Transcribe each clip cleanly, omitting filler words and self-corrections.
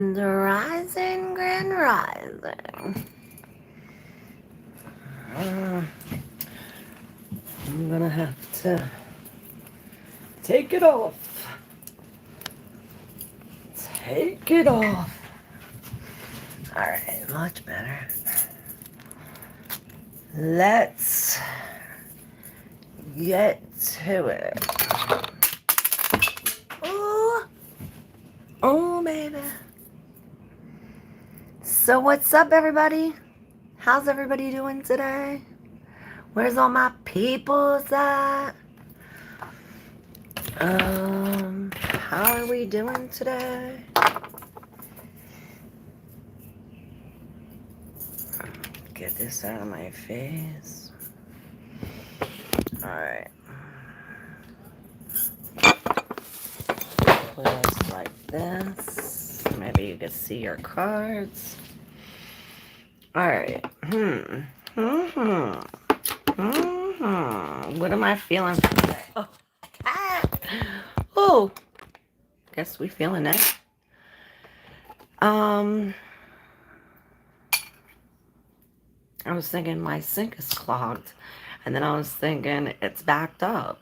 Rising, grand rising. I'm gonna have to take it off. Take it off. Alright, much better. Let's get to it. Ooh. Oh, baby. So what's up, everybody? How's everybody doing today? Where's all my peoples at? How are we doing today? Get this out of my face. Alright. Put us like this. Maybe you can see your cards. Alright. What am I feeling today? Oh. Ah. Oh. Guess we feeling that. I was thinking my sink is clogged. And then I was thinking it's backed up.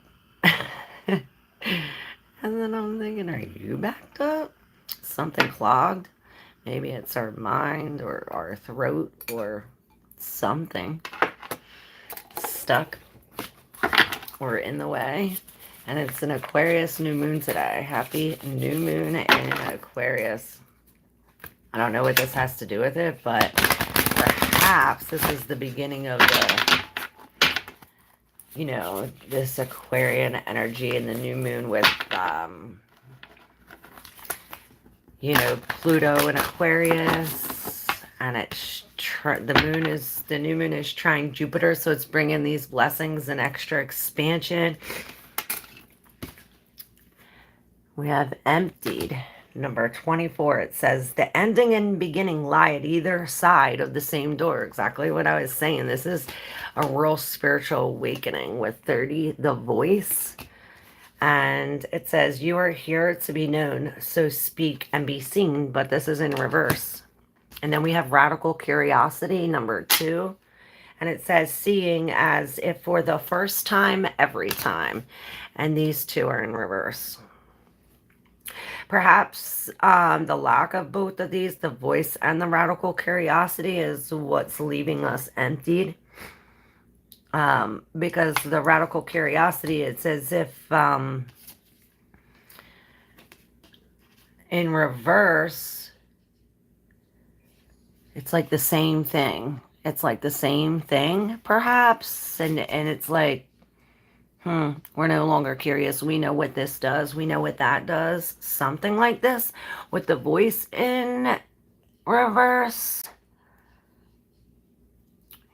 And then I'm thinking, are you backed up? Something clogged? Maybe it's our mind or our throat or something stuck or in the way. And it's an Aquarius new moon today. Happy new moon in Aquarius. I don't know what this has to do with it, but perhaps this is the beginning of the, you know, this Aquarian energy and the new moon with, you know, Pluto and Aquarius, and it's the new moon is trying Jupiter, so it's bringing these blessings and extra expansion. We have emptied. Number 24, it says, the ending and beginning lie at either side of the same door. Exactly what I was saying. This is a real spiritual awakening with 30, the voice. And it says, you are here to be known, so speak and be seen. But this is in reverse. And then we have radical curiosity, number 2. And it says, seeing as if for the first time, every time. And these two are in reverse. Perhaps the lack of both of these, the voice and the radical curiosity, is what's leaving us emptied. Because the radical curiosity, it's as if in reverse, it's like the same thing. It's like the same thing, perhaps. And it's like, we're no longer curious. We know what this does. We know what that does. Something like this with the voice in reverse.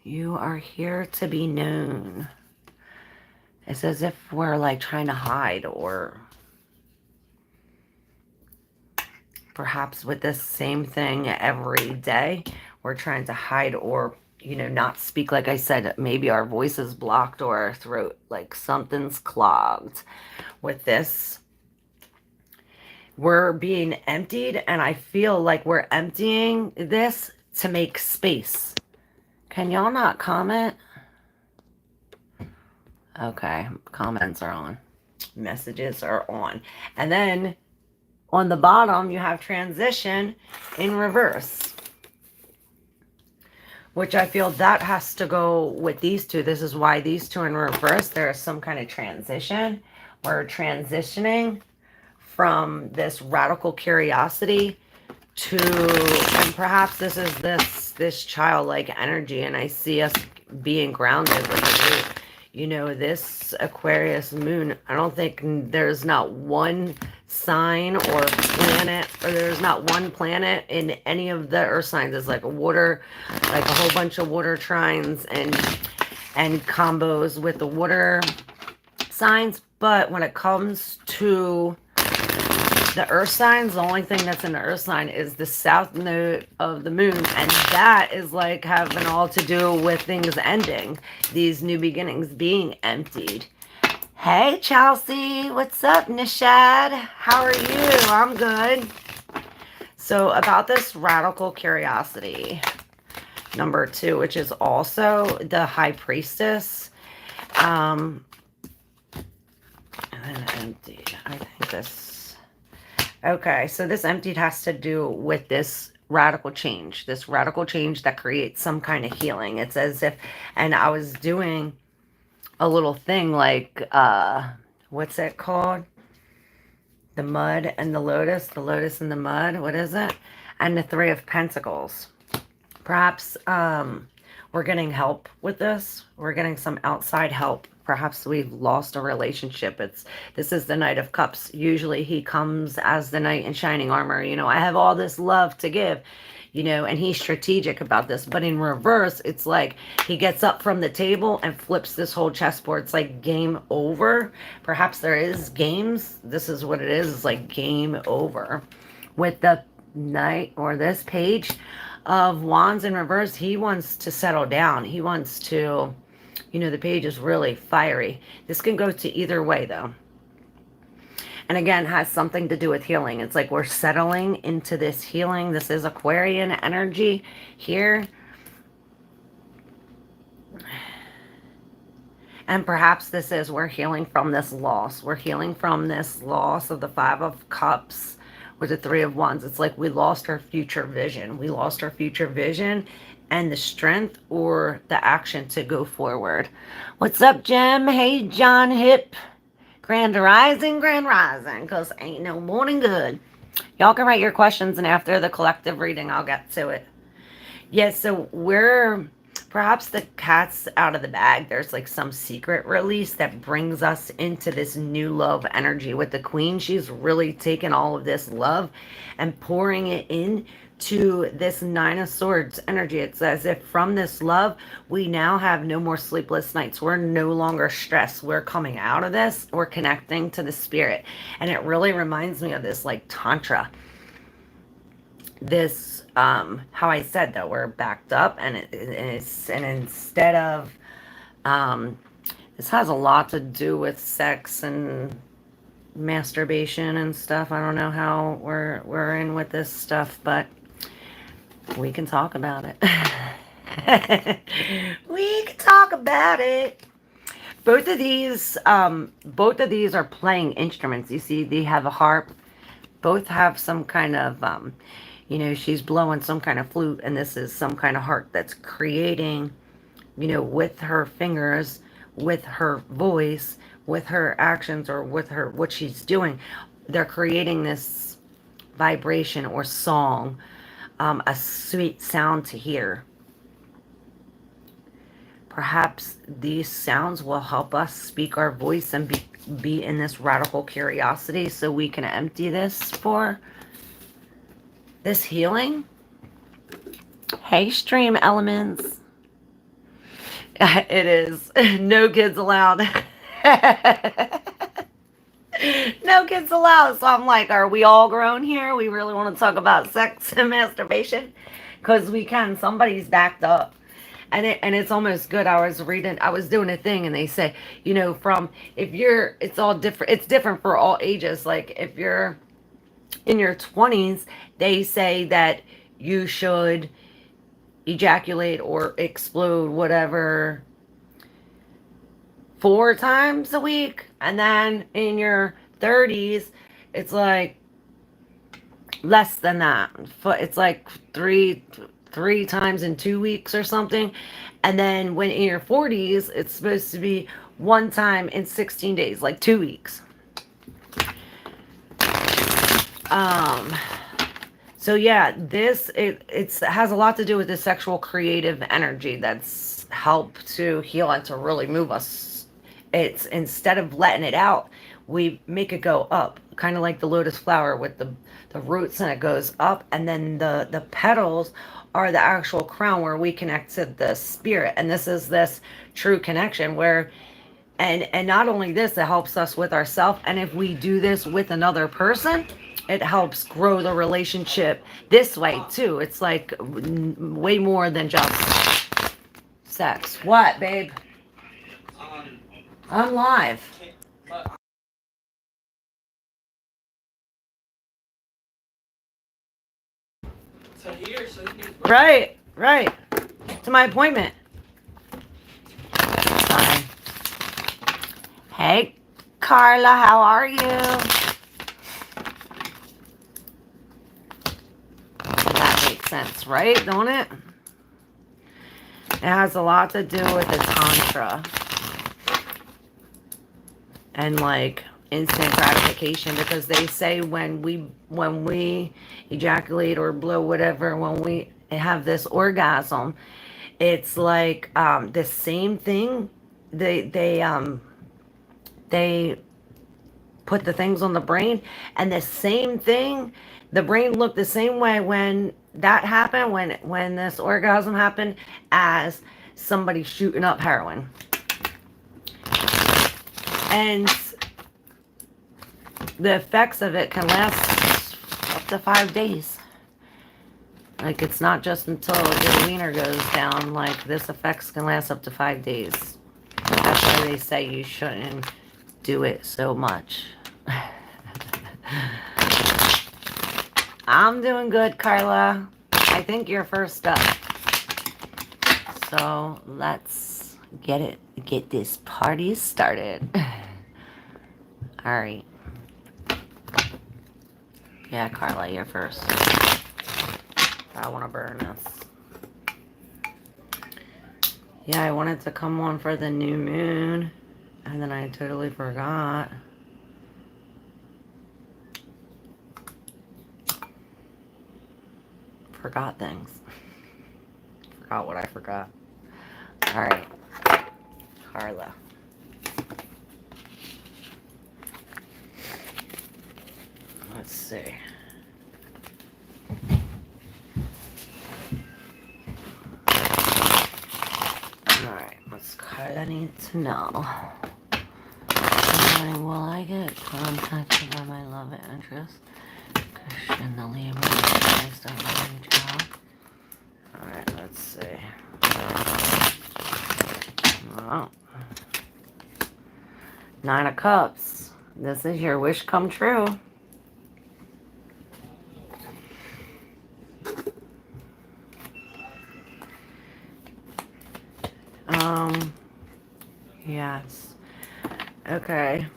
You are here to be known. It's as if we're like trying to hide, or perhaps with this same thing every day, we're trying to hide or, you know, not speak. Like I said, maybe our voice is blocked or our throat, like something's clogged. With this, we're being emptied, and I feel like we're emptying this to make space. Can y'all not comment? Okay, comments are on. Messages are on. And then on the bottom, you have transition in reverse, which I feel that has to go with these two. This is why these two are in reverse. There is some kind of transition. We're transitioning from this radical curiosity to, and perhaps this is this childlike energy, and I see us being grounded with the, you know, this Aquarius moon. I don't think there's not one sign or planet, or there's not one planet in any of the earth signs. It's like a water, like a whole bunch of water trines and combos with the water signs. But when it comes to the earth signs, the only thing that's in the earth sign is the south node of the moon, and that is like having all to do with things ending, these new beginnings being emptied. Hey Chelsea, what's up? Nishad, how are you? I'm good. So about this radical curiosity, number 2, which is also the high priestess. And then emptied. I think this. Okay, so this emptied has to do with this radical change. This radical change that creates some kind of healing. It's as if, and I was doing a little thing like, what's it called? The mud and the lotus and the mud. What is it? And the 3 of Pentacles. Perhaps we're getting help with this. We're getting some outside help. Perhaps we've lost a relationship. This is the Knight of Cups. Usually he comes as the knight in shining armor. You know, I have all this love to give, you know, and he's strategic about this. But in reverse, it's like he gets up from the table and flips this whole chessboard. It's like game over. Perhaps there is games. This is what it is. It's like game over. With the knight or this page of wands in reverse, he wants to settle down. He wants to, you know, the page is really fiery. This can go to either way though. And again, has something to do with healing. It's like we're settling into this healing. This is Aquarian energy here. And perhaps this is, we're healing from this loss. We're healing from this loss of the 5 of Cups with the 3 of Wands. It's like we lost our future vision. We lost our future vision and the strength or the action to go forward. What's up, Jem? Hey, John Hip. Grand rising, because ain't no morning good. Y'all can write your questions, and after the collective reading, I'll get to it. Yes, so we're, perhaps the cat's out of the bag. There's like some secret release that brings us into this new love energy. With the Queen, she's really taken all of this love and pouring it in to this 9 of Swords energy. It's as if from this love, we now have no more sleepless nights. We're no longer stressed. We're coming out of this. We're connecting to the spirit. And it really reminds me of this like Tantra. This, how I said that we're backed up and and instead of, this has a lot to do with sex and masturbation and stuff. I don't know how we're in with this stuff, but we can talk about it. We can talk about it. Both of these are playing instruments. You see, they have a harp. Both have some kind of, you know, she's blowing some kind of flute, and this is some kind of harp that's creating, you know, with her fingers, with her voice, with her actions, or with her, what she's doing. They're creating this vibration or song, a sweet sound to hear. Perhaps these sounds will help us speak our voice and be in this radical curiosity so we can empty this for this healing. Hey, stream elements. It is. No kids allowed. No kids allowed. So I'm like, are we all grown here? We really want to talk about sex and masturbation? Because we can. Somebody's backed up. And it's almost good. I was doing a thing, and they say, you know, from, if you're, it's all different. It's different for all ages. Like if you're in your 20s, they say that you should ejaculate or explode, whatever, 4 times a week. And then in your 30s, it's like less than that. It's like three times in 2 weeks or something. And then when in your 40s, it's supposed to be 1 time in 16 days, like 2 weeks. So yeah, this, it has a lot to do with the sexual creative energy that's helped to heal and to really move us. It's, instead of letting it out, we make it go up, kind of like the lotus flower with the roots, and it goes up, and then the petals are the actual crown where we connect to the spirit. And this is this true connection where, and not only this, it helps us with ourselves, and if we do this with another person, it helps grow the relationship this way too. It's like way more than just sex. What, babe? I'm live. To here, so he can... Right, right. To my appointment. Sorry. Hey, Carla, how are you? That makes sense, right? Don't it? It has a lot to do with the Tantra. And like instant gratification, because they say when we ejaculate or blow whatever, when we have this orgasm, it's like the same thing. They put the things on the brain, and the same thing, the brain looked the same way when that happened, when this orgasm happened, as somebody shooting up heroin. And the effects of it can last up to 5 days. Like, it's not just until your wiener goes down. Like, this effects can last up to 5 days. That's why they say you shouldn't do it so much. I'm doing good, Carla. I think you're first up. So let's get this party started. All right. Yeah, Carla, you're first. I want to burn this. Yeah, I wanted to come on for the new moon, and then I totally forgot. Forgot things. Forgot what I forgot. All right, Carla. Let's see. Alright, what's Carla need to know? Why will I get contacted by my love interest? Christian, the Libra, Christ, job. Alright, let's see. Well, 9 of Cups. This is your wish come true. Yes. Okay.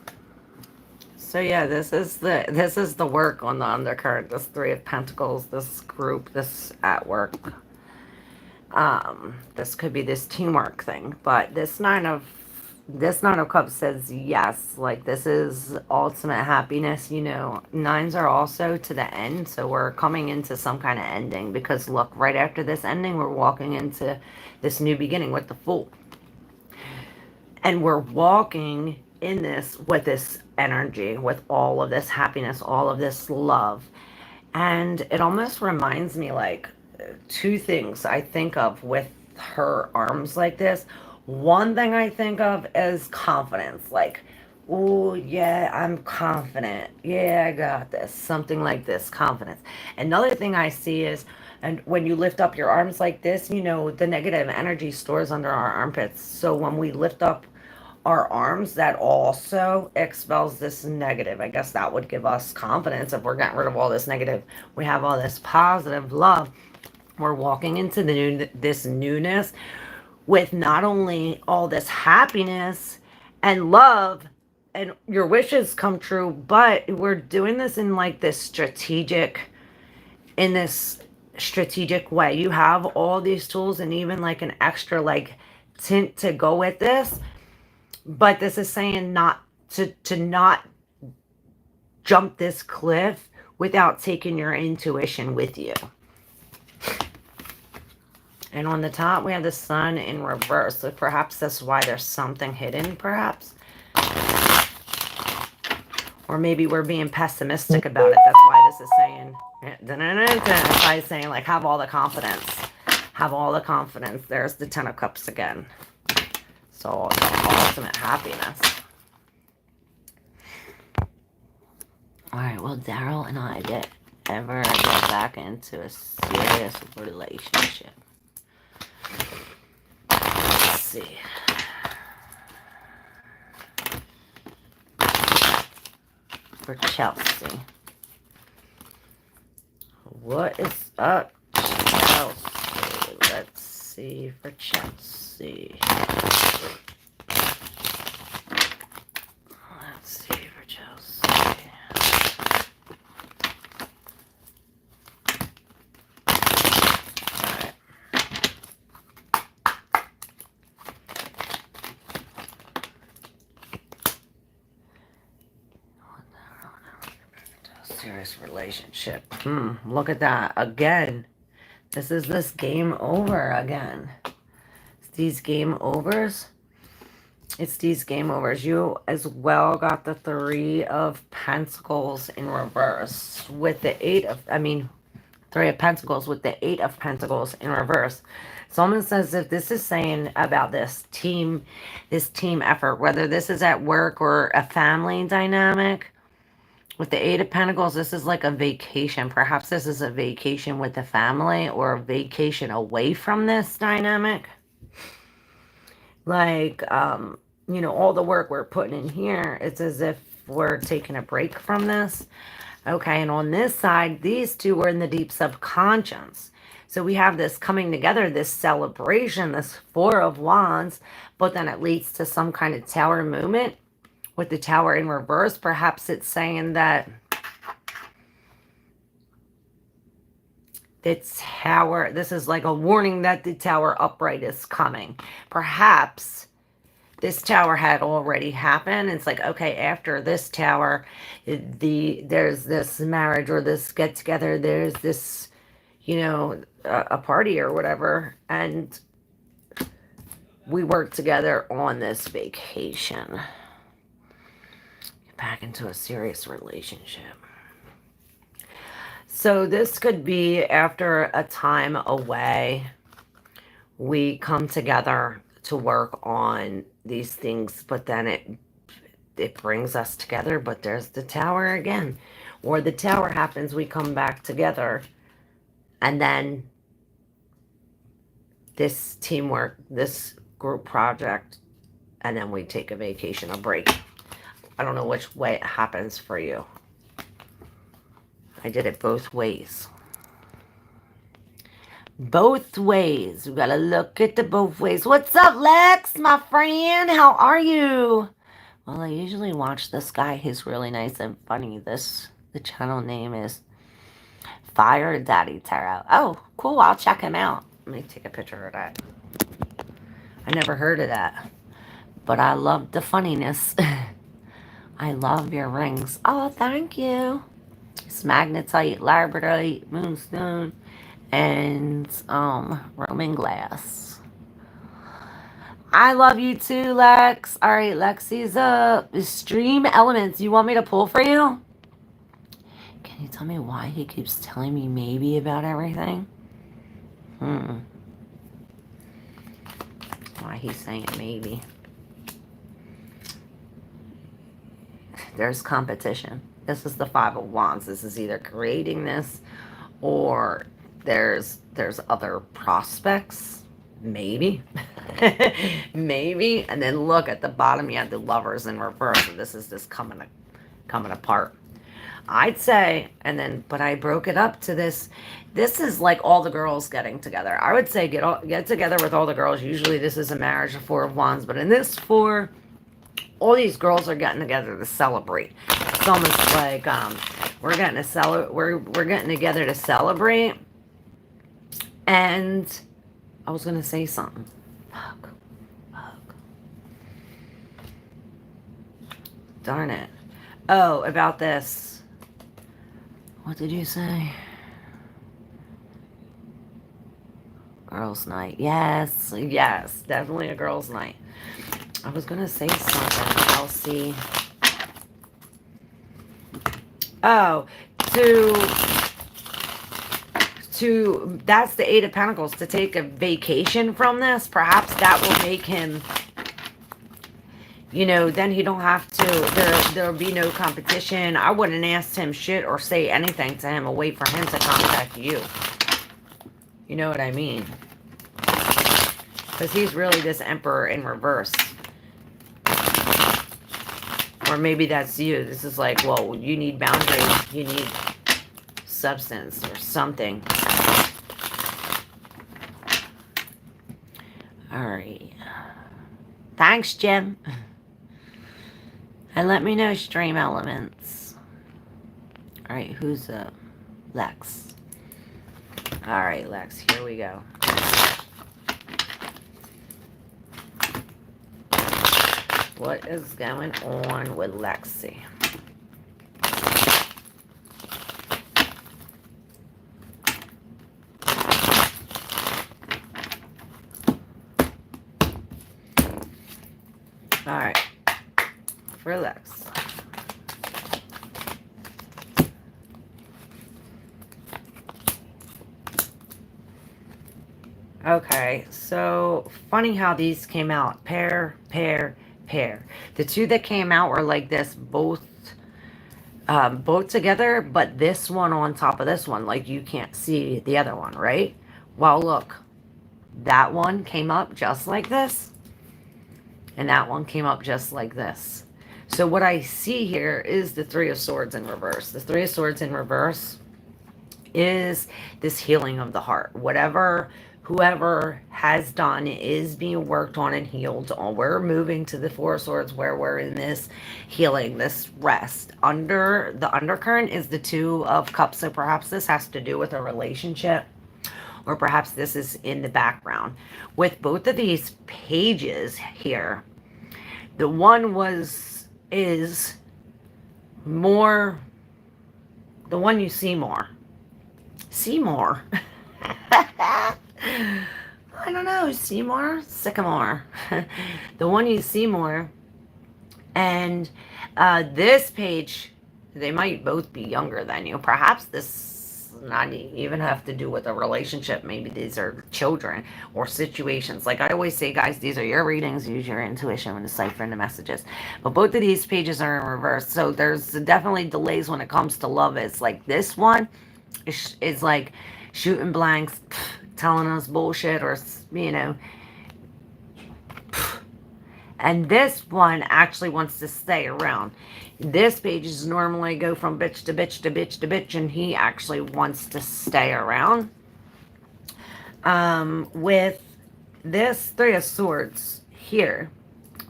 So yeah, this is the work on the undercurrent. This 3 of Pentacles, this group, this at work. This could be this teamwork thing, but this 9 of Cups says yes, like this is ultimate happiness. You know, 9s are also to the end, so we're coming into some kind of ending, because look, right after this ending, we're walking into this new beginning with the Fool. And we're walking in this with this energy, with all of this happiness, all of this love. And it almost reminds me, like, 2 things I think of with her arms like this. One thing I think of is confidence. Like, oh, yeah, I'm confident. Yeah, I got this. Something like this, confidence. Another thing I see is, and when you lift up your arms like this, you know, the negative energy stores under our armpits. So when we lift up our arms, that also expels this negative. I guess that would give us confidence if we're getting rid of all this negative. We have all this positive love. We're walking into this newness with not only all this happiness and love and your wishes come true, but we're doing this in like this strategic way. You have all these tools and even like an extra like tint to go with this. But this is saying not to not jump this cliff without taking your intuition with you. And on the top, we have the Sun in reverse. So perhaps that's why there's something hidden, perhaps. Or maybe we're being pessimistic about it. That's why this is saying, it's why it's saying, like, have all the confidence. Have all the confidence. There's the 10 of Cups again. So, the ultimate happiness. Alright, will Daryl and I ever get back into a serious relationship? Let's see. For Chelsea. What is up, see for Chelsea. Let's see for Chelsea. Alright. Serious relationship. Look at that. Again. This is this game over again. It's these game overs. It's these game overs. You as well got the 3 of Pentacles in reverse with the 3 of Pentacles with the 8 of Pentacles in reverse. It's almost as if this is saying about this team effort, whether this is at work or a family dynamic. With the 8 of Pentacles, this is like a vacation. Perhaps this is a vacation with the family or a vacation away from this dynamic. Like, you know, all the work we're putting in here, it's as if we're taking a break from this. Okay, and on this side, these two were in the deep subconscious. So we have this coming together, this celebration, this 4 of Wands, but then it leads to some kind of tower movement. With the tower in reverse, perhaps it's saying that the tower, this is like a warning that the tower upright is coming. Perhaps this tower had already happened. It's like, okay, after this tower, there's this marriage or this get together, there's this, you know, a party or whatever, and we work together on this vacation. Back into a serious relationship. So this could be after a time away, we come together to work on these things, but then it brings us together, but there's the tower again. Or the tower happens, we come back together, and then this teamwork, this group project, and then we take a vacation, a break. I don't know which way it happens for you. I did it both ways. Both ways. We gotta look at the both ways. What's up, Lex, my friend? How are you? Well, I usually watch this guy. He's really nice and funny. The channel name is Fire Daddy Tarot. Oh, cool. I'll check him out. Let me take a picture of that. I never heard of that. But I love the funniness. I love your rings. Oh, thank you. It's magnetite, labradorite, moonstone, and Roman glass. I love you too, Lex. All right, Lexi's up. Stream elements. You want me to pull for you? Can you tell me why he keeps telling me maybe about everything? Why he's saying maybe. There's competition. This is the 5 of Wands. This is either creating this or there's other prospects. Maybe. Maybe. And then look at the bottom, you have the Lovers in reverse. And this is just coming apart. I'd say, but I broke it up to this. This is like all the girls getting together. I would say get together with all the girls. Usually this is a marriage, a 4 of Wands. But in this 4... all these girls are getting together to celebrate. It's almost like we're getting together to celebrate. And I was gonna say something. Fuck. Darn it. Oh, about this. What did you say? Girls' night. Yes, definitely a girls' night. I was going to say something. I'll see. Oh, that's the 8 of Pentacles. To take a vacation from this. Perhaps that will make him, you know, then he don't have to, there'll be no competition. I wouldn't ask him shit or say anything to him. I'll wait for him to contact you. You know what I mean? Because he's really this Emperor in reverse. Or maybe that's you. This is like, well, you need boundaries. You need substance or something. All right. Thanks, Jim. And let me know, stream elements. All right, who's up? Lex. All right, Lex, here we go. What is going on with Lexi? All right, for Lex. Okay, so funny how these came out. Pair, pair, pair. The two that came out were like this, both together, but this one on top of this one, like you can't see the other one, right? Well, look, that one came up just like this, and that one came up just like this. So what I see here is the Three of Swords in reverse. The Three of Swords in reverse is this healing of the heart. Whoever has done is being worked on and healed. We're moving to the Four of Swords where we're in this healing, this rest. Under the undercurrent is the Two of Cups. So perhaps this has to do with a relationship, or perhaps this is in the background. With both of these pages here, the one is more, the one you see more. See more. I don't know, Seymour, Sycamore. The one you see more. And this page, they might both be younger than you. Perhaps this not even have to do with a relationship. Maybe these are children or situations. Like I always say, guys, these are your readings. Use your intuition when deciphering the messages. But both of these pages are in reverse. So there's definitely delays when it comes to love. It's like this one is like shooting blanks, telling us bullshit, or, you know. And this one actually wants to stay around. This page is normally go from bitch to bitch to bitch to bitch, and he actually wants to stay around. With this Three of Swords here,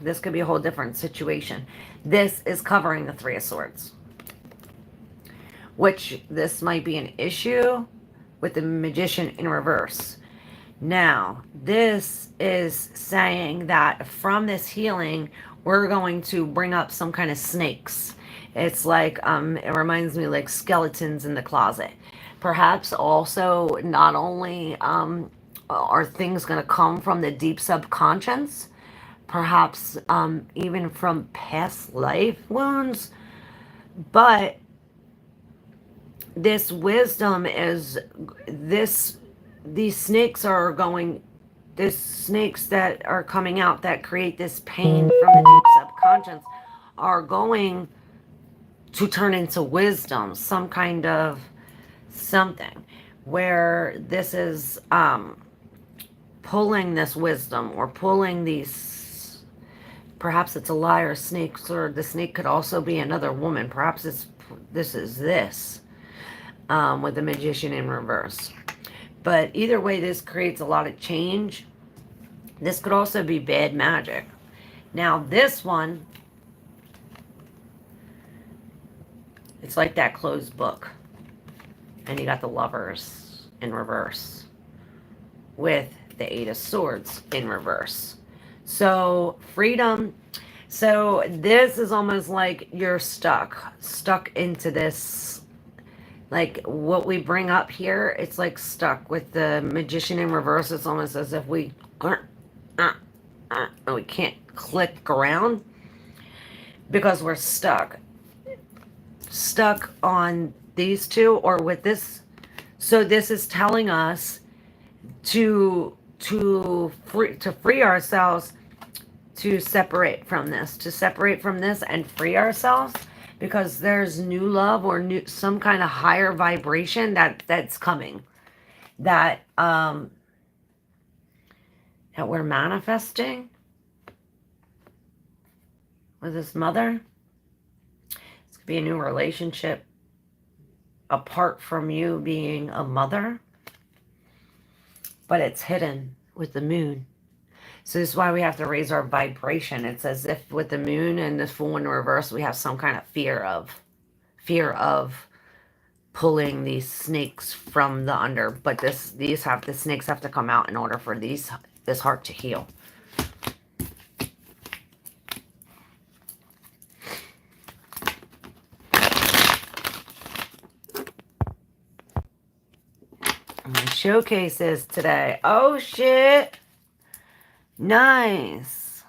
this could be a whole different situation. This is covering the Three of Swords, which this might be an issue with the Magician in reverse. Now, this is saying that from this healing, we're going to bring up some kind of snakes. It's like, it reminds me like skeletons in the closet. Perhaps also, not only are things going to come from the deep subconscious, perhaps even from past life wounds, but this wisdom is this. These snakes are going, these snakes that are coming out that create this pain from the deep subconscious are going to turn into wisdom, some kind of something where this is pulling this wisdom or pulling these, perhaps it's a liar snakes, or the snake could also be another woman. Perhaps this is this with the Magician in reverse. But either way, this creates a lot of change. This could also be bad magic. Now, this one, it's like that closed book. And you got the Lovers in reverse with the Eight of Swords in reverse. So, freedom. So, this is almost like you're stuck into this. Like what we bring up here, it's like stuck with the Magician in reverse. It's almost as if we can't click around because we're stuck on these two or with this. So this is telling us to free ourselves, to separate from this and free ourselves. Because there's new love or some kind of higher vibration that's coming, that we're manifesting with this mother. It's gonna be a new relationship apart from you being a mother, but it's hidden with the moon. So this is why we have to raise our vibration. It's as if with the moon and the full in reverse, we have some kind of fear of pulling these snakes from the under. But the snakes have to come out in order for this heart to heal. My showcases today. Oh shit. Nice.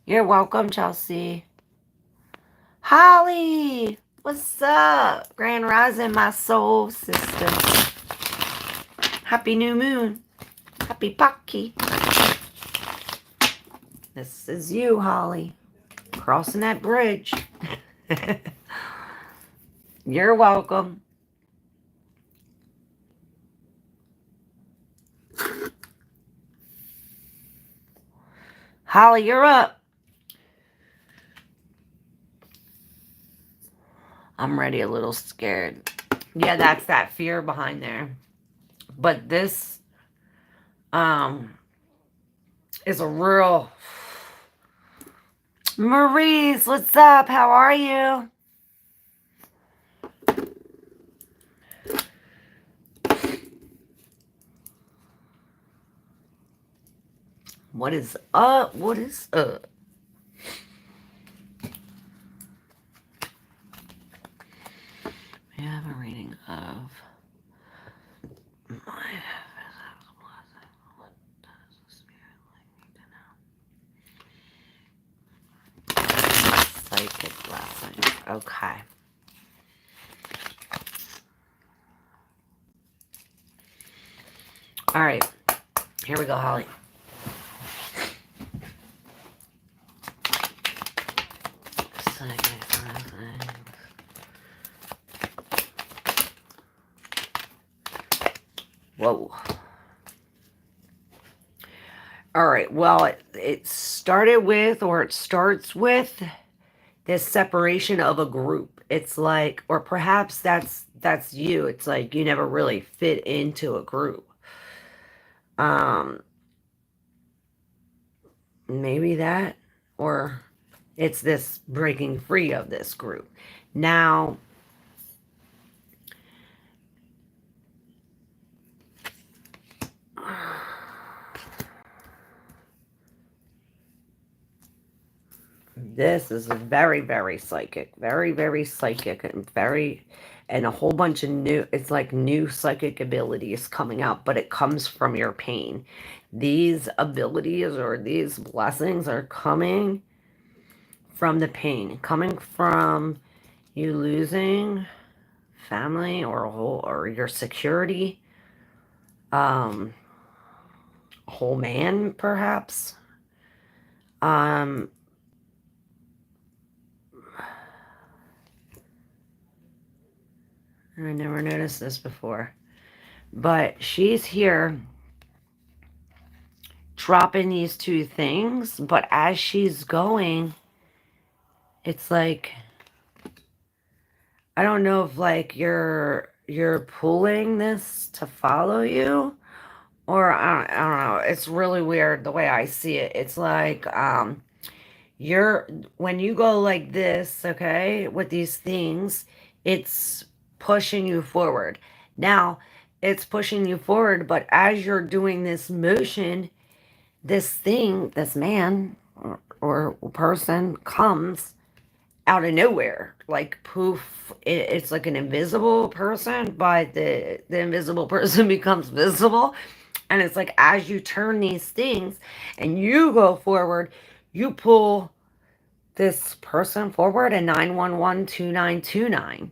You're welcome, Chelsea. Holly, what's up? Grand Rising, my soul sister. Happy new moon. Happy Paki. This is you, Holly. Crossing that bridge. You're welcome. Holly, you're up. I'm already a little scared. Yeah, that's that fear behind there. But this is a real... Maurice, what's up? How are you? What is up? What is up? We have a reading of my... What does the spirit like me to know? Psychic blessings. Okay. All right. Here we go, Holly. Whoa. All right. Well, it started with, or it starts with, this separation of a group. It's like, or perhaps that's you. It's like you never really fit into a group. Maybe that, or it's this breaking free of this group. Now, this is very, very psychic. Very, very psychic, and a whole bunch of new, it's like new psychic abilities coming out, but it comes from your pain. These abilities or these blessings are coming from the pain, coming from you losing family or your security, whole man, perhaps. I never noticed this before, but she's here dropping these two things, but as she's going, it's like, I don't know if like you're pulling this to follow you, or I don't know. It's really weird the way I see it. It's like when you go like this, okay, with these things, it's pushing you forward. Now, it's pushing you forward, but as you're doing this motion, this man or person comes out of nowhere, like poof. It's like an invisible person, but the invisible person becomes visible. And it's like, as you turn these things and you go forward, you pull this person forward, and 9112929.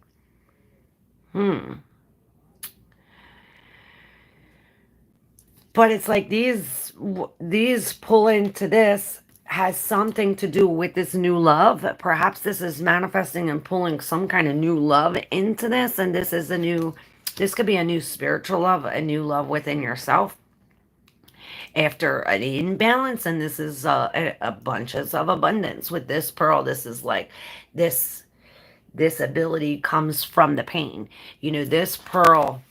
But it's like these pull into this has something to do with this new love. Perhaps this is manifesting and pulling some kind of new love into this. And this could be a new spiritual love, a new love within yourself after an imbalance. And this is a bunches of abundance with this pearl. This is like this ability comes from the pain. You know, this pearl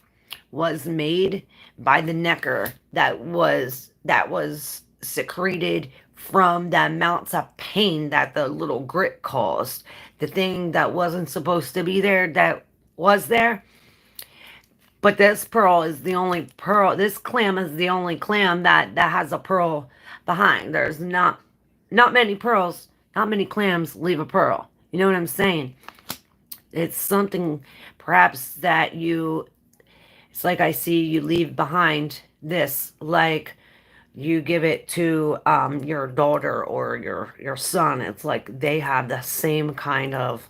was made by the necker that was secreted from the amounts of pain that the little grit caused. The thing that wasn't supposed to be there that was there. But this pearl is the only pearl. This clam is the only clam that has a pearl behind. There's not many pearls, not many clams leave a pearl. You know what I'm saying? It's something perhaps that it's like I see you leave behind this, like you give it to your daughter or your son. It's like they have the same kind of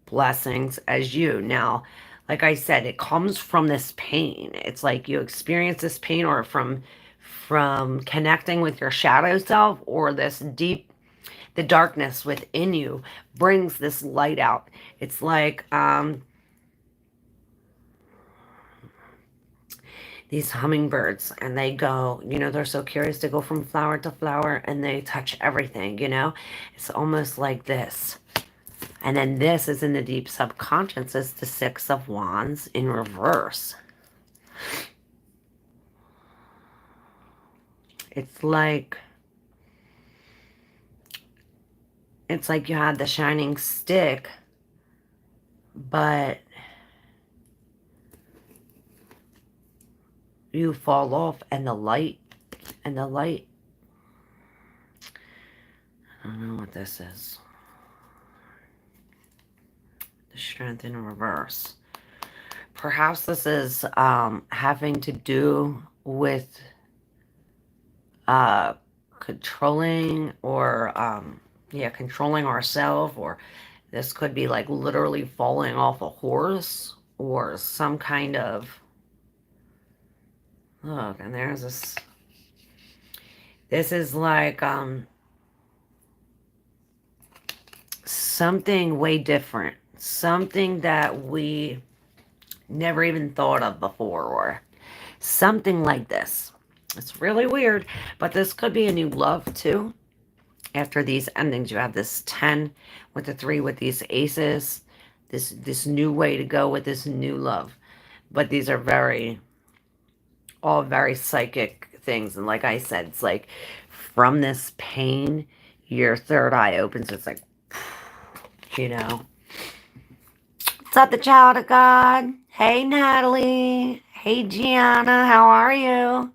blessings as you. Now, like I said, it comes from this pain. It's like you experience this pain, or from connecting with your shadow self, or this deep, the darkness within you brings this light out. It's like these hummingbirds, and they go, you know, they're so curious to go from flower to flower, and they touch everything, you know. It's almost like this. And then this is in the deep subconscious, is the Six of Wands in reverse. It's like you had the shining stick, but you fall off, and the light, I don't know what this is. The Strength in reverse. Perhaps this is having to do with controlling, or controlling ourselves, or this could be like literally falling off a horse, or some kind of, look, and there's this is like something way different, something that we never even thought of before, or something like this. It's really weird, but this could be a new love too. After these endings, you have this 10 with the 3 with these aces, this new way to go with this new love. But these are all very psychic things. And like I said, it's like from this pain, your third eye opens. It's like, you know. What's up, the child of God? Hey, Natalie. Hey, Gianna. How are you?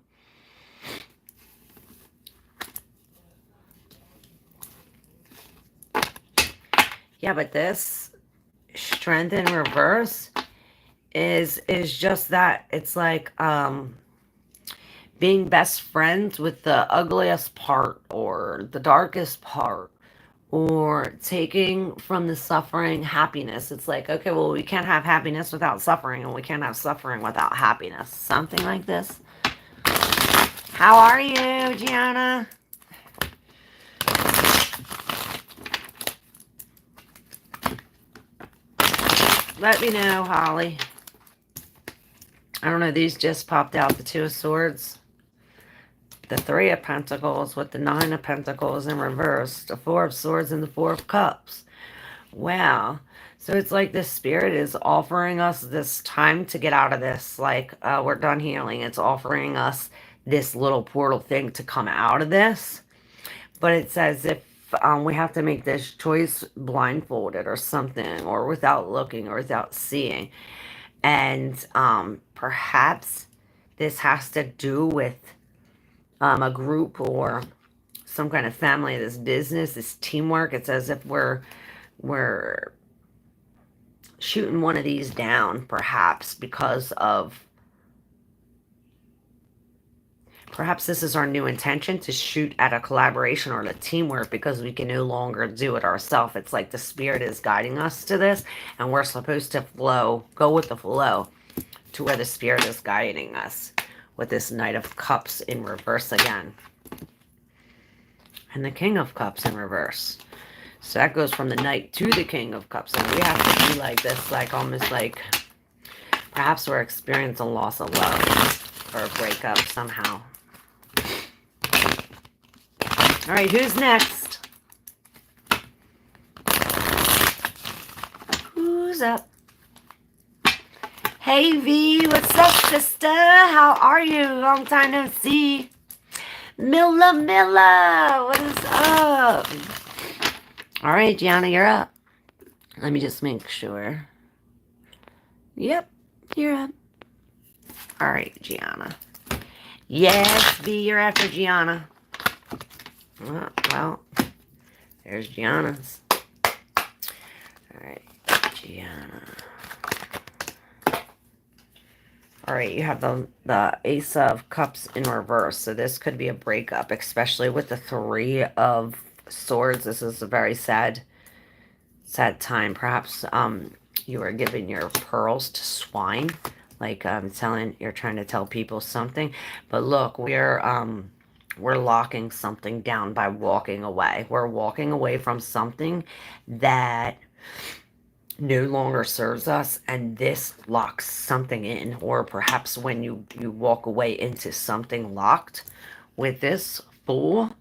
Yeah, but this Strength in reverse is just that. It's like being best friends with the ugliest part, or the darkest part, or taking from the suffering happiness. It's like, okay, well, we can't have happiness without suffering, and we can't have suffering without happiness. Something like this. How are you, Gianna? Let me know, Holly. I don't know, these just popped out. The Two of Swords, the Three of Pentacles with the Nine of Pentacles in reverse, the Four of Swords and the Four of Cups. Wow. So it's like the Spirit is offering us this time to get out of this. Like, we're done healing. It's offering us this little portal thing to come out of this. But it says if we have to make this choice blindfolded or something, or without looking, or without seeing. And perhaps this has to do with a group, or some kind of family, this business, this teamwork. It's as if we're shooting one of these down, perhaps because of, perhaps this is our new intention, to shoot at a collaboration or a teamwork, because we can no longer do it ourselves. It's like the Spirit is guiding us to this, and we're supposed to go with the flow to where the Spirit is guiding us, with this Knight of Cups in reverse again. And the King of Cups in reverse. So that goes from the Knight to the King of Cups. And we have to be like this, like almost like perhaps we're experiencing loss of love, or a breakup somehow. All right, who's next? Who's up? Hey V, what's up, sister? How are you? Long time no see. Milla, what is up? All right, Gianna, you're up. Let me just make sure. Yep, you're up. All right, Gianna. Yes, V, you're after Gianna. Well, there's Gianna's. All right, Gianna. All right, you have the Ace of Cups in reverse. So this could be a breakup, especially with the Three of Swords. This is a very sad time. Perhaps you are giving your pearls to swine. Like you're trying to tell people something. But look, we're locking something down by walking away. We're walking away from something that no longer serves us, and this locks something in. Or perhaps when you walk away into something locked with this Fool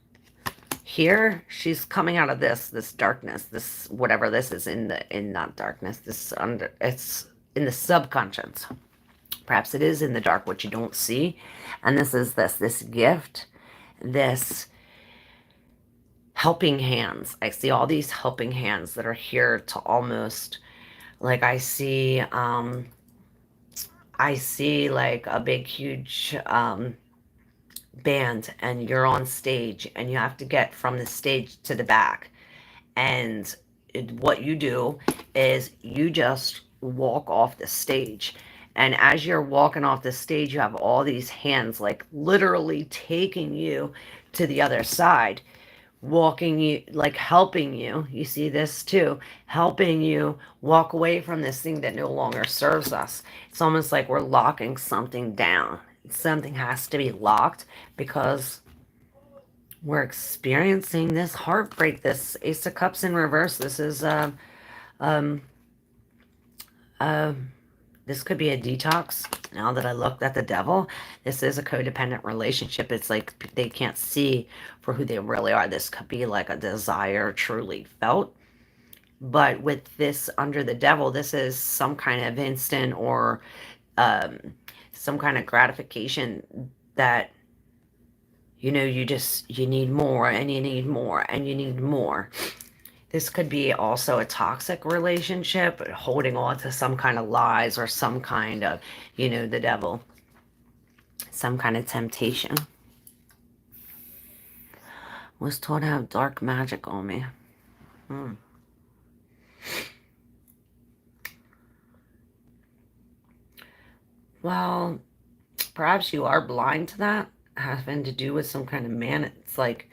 here, she's coming out of this darkness, this whatever this is, in not darkness, it's in the subconscious. Perhaps it is in the dark, what you don't see. And this is this gift, this helping hands. I see all these helping hands that are here to almost, like, I see like a big huge band, and you're on stage, and you have to get from the stage to the back. And what you do is you just walk off the stage. And as you're walking off the stage, you have all these hands, like literally taking you to the other side, walking you, like helping you. You see this too, helping you walk away from this thing that no longer serves us. It's almost like we're locking something down. Something has to be locked because we're experiencing this heartbreak, this Ace of Cups in reverse. This is this could be a detox. Now that I looked at the Devil, this is a codependent relationship. It's like they can't see for who they really are. This could be like a desire truly felt. But with this under the Devil, this is some kind of instant or some kind of gratification that, you know, you need more, and you need more, and you need more. This could be also a toxic relationship, holding on to some kind of lies or some kind of, you know, the Devil, some kind of temptation. Was told to have dark magic on me. Well, perhaps you are blind to that, having to do with some kind of man. It's like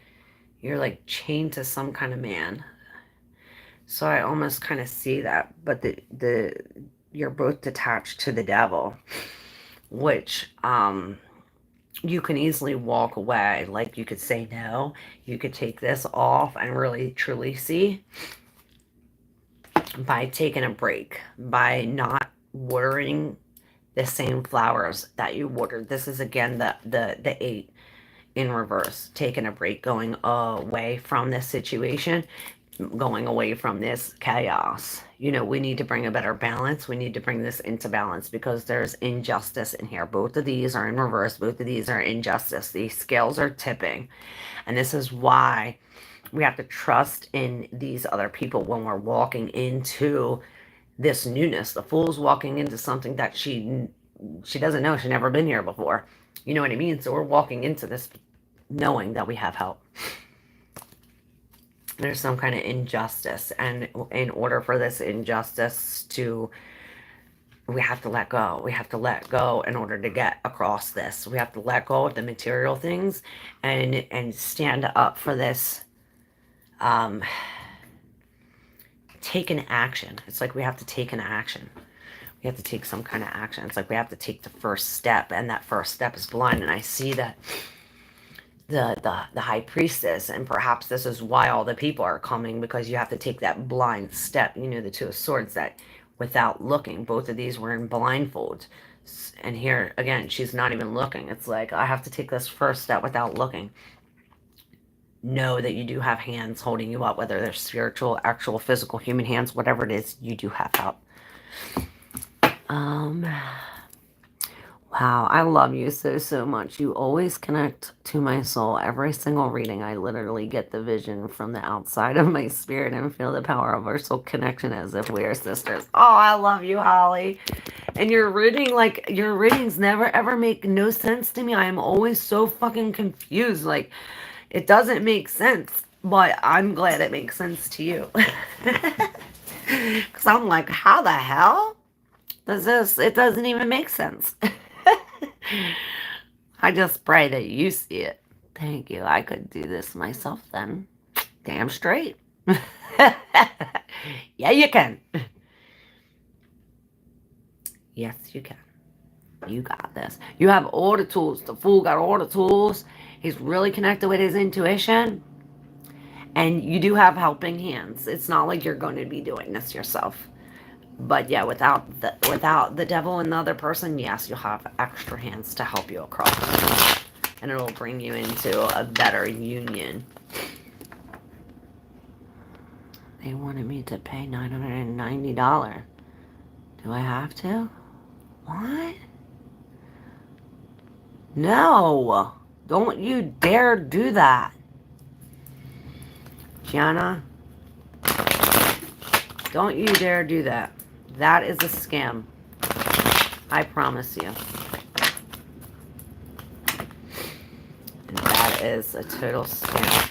you're like chained to some kind of man. So I almost kind of see that, but you're both detached to the Devil, which you can easily walk away. Like you could say no, you could take this off and really truly see by taking a break, by not watering the same flowers that you watered. This is again the 8 in reverse, taking a break, going away from this situation, going away from this chaos. You know, we need to bring a better balance. We need to bring this into balance because there's injustice in here. Both of these are in reverse. Both of these are injustice. These scales are tipping. And this is why we have to trust in these other people when we're walking into this newness. The Fool's walking into something that she doesn't know. She's never been here before. You know what I mean? So we're walking into this knowing that we have help. There's some kind of injustice, and in order for this injustice to, we have to let go. We have to let go in order to get across this. We have to let go of the material things and stand up for this. Take an action. It's like we have to take an action. We have to take some kind of action. It's like we have to take the first step, and that first step is blind. And I see that the high priestess, and perhaps this is why all the people are coming, because you have to take that blind step. You know, the Two of Swords, that without looking, both of these were in blindfold. And here again, she's not even looking. It's like I have to take this first step without looking. Know that you do have hands holding you up, whether they're spiritual, actual, physical, human hands, whatever it is, you do have help. Um, wow, I love you so, so much. You always connect to my soul. Every single reading, I literally get the vision from the outside of my spirit and feel the power of our soul connection as if we are sisters. Oh, I love you, Holly. And your reading, like, your readings never ever make no sense to me. I am always so fucking confused. Like, it doesn't make sense, but I'm glad it makes sense to you. Because I'm like, how the hell does this? It doesn't even make sense. I just pray that you see it. Thank you. I could do this myself then. Damn straight. Yeah, you can. Yes, you can. You got this. You have all the tools. The fool got all the tools. He's really connected with his intuition. And you do have helping hands. It's not like you're going to be doing this yourself. But yeah, without the devil and the other person, yes, you'll have extra hands to help you across. And it'll bring you into a better union. They wanted me to pay $990. Do I have to? What? No. Don't you dare do that. Gianna, don't you dare do that. That is a scam. I promise you. And that is a total scam.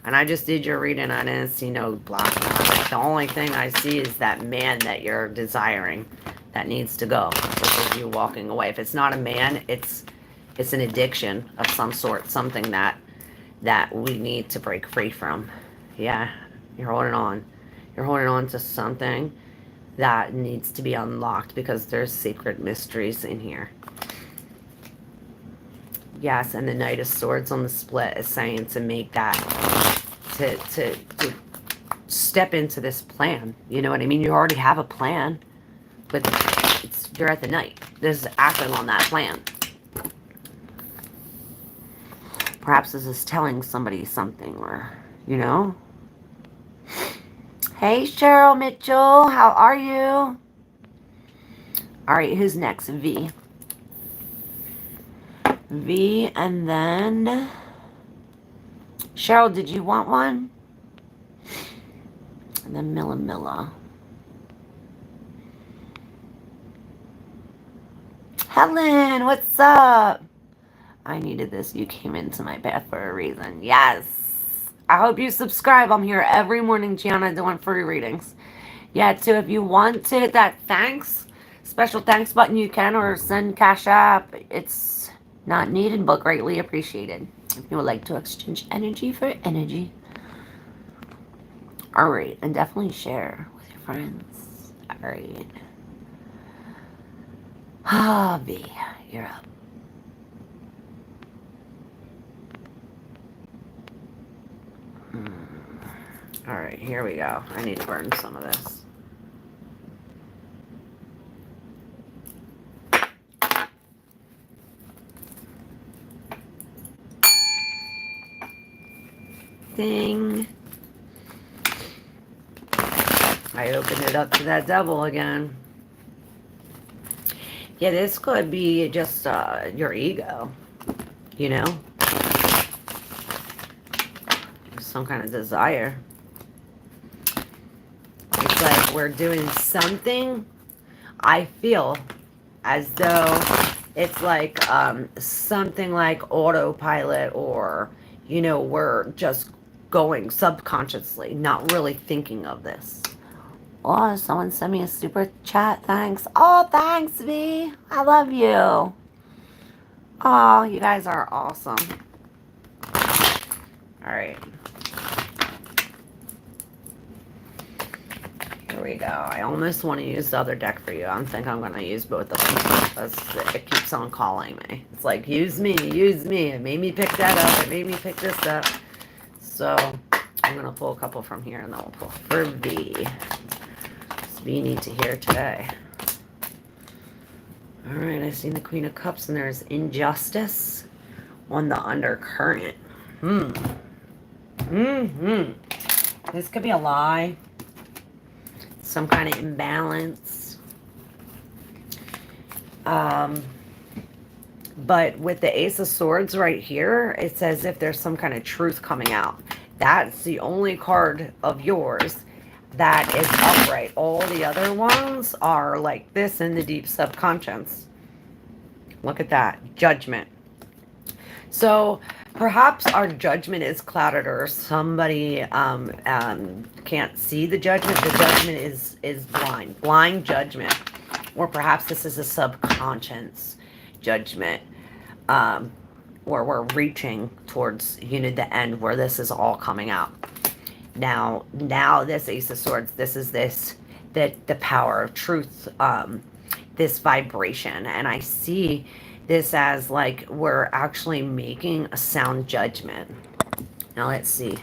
And I just did your reading. I didn't see no black magic. The only thing I see is that man that you're desiring that needs to go. Which is you walking away. If it's not a man, it's an addiction of some sort. Something that we need to break free from. Yeah, you're holding on. You're holding on to something that needs to be unlocked because there's secret mysteries in here. Yes, and the Knight of Swords on the split is saying to make that, to step into this plan. You know what I mean? You already have a plan, but you're at the Knight. This is acting on that plan. Perhaps this is telling somebody something, or, you know. Hey, Cheryl Mitchell, how are you? All right, who's next? V. V, and then Cheryl, did you want one? And then Milla. Helen, what's up? I needed this. You came into my path for a reason. Yes. I hope you subscribe. I'm here every morning, Gianna, doing free readings. Yeah, too, if you want to hit that special thanks button, you can, or send Cash App. It's not needed, but greatly appreciated. If you would like to exchange energy for energy. All right, and definitely share with your friends. All right. Ah, V, you're up. All right, here we go. I need to burn some of this. Ding. I opened it up to that devil again. Yeah, this could be just your ego, you know? Some kind of desire. It's like we're doing something. I feel as though it's like something like autopilot, or, you know, we're just going subconsciously, not really thinking of this. Oh, someone sent me a super chat. Thanks. Oh, thanks, V. I love you. Oh, you guys are awesome. All right. Here we go. I almost want to use the other deck for you. I think I'm going to use both of them. It keeps on calling me. It's like, use me, use me. It made me pick that up. It made me pick this up. So I'm going to pull a couple from here, and then we'll pull for V. We need to hear today. All right, I see the Queen of Cups, and there's injustice on the undercurrent. This could be a lie. Some kind of imbalance. Um, but with the Ace of Swords right here, it's as if there's some kind of truth coming out. That's the only card of yours that is upright. All the other ones are like this in the deep subconscious. Look at that. Judgment. So perhaps our judgment is clouded, or somebody can't see the judgment. The judgment is blind judgment, or perhaps this is a subconscious judgment, um, where we're reaching towards the end where this is all coming out. Now this Ace of Swords, this is the power of truth, this vibration, and I see this as like we're actually making a sound judgment. Now let's see.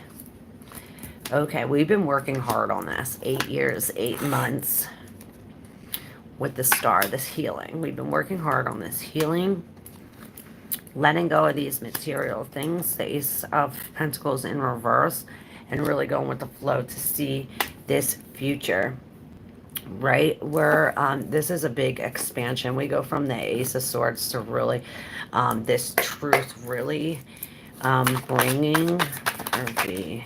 Okay, we've been working hard on this. 8 years, 8 months with the star, this healing. We've been working hard on this healing, letting go of these material things, the Ace of Pentacles in reverse, and really going with the flow to see this future. Right, where this is a big expansion. We go from the Ace of Swords to really this truth really bringing the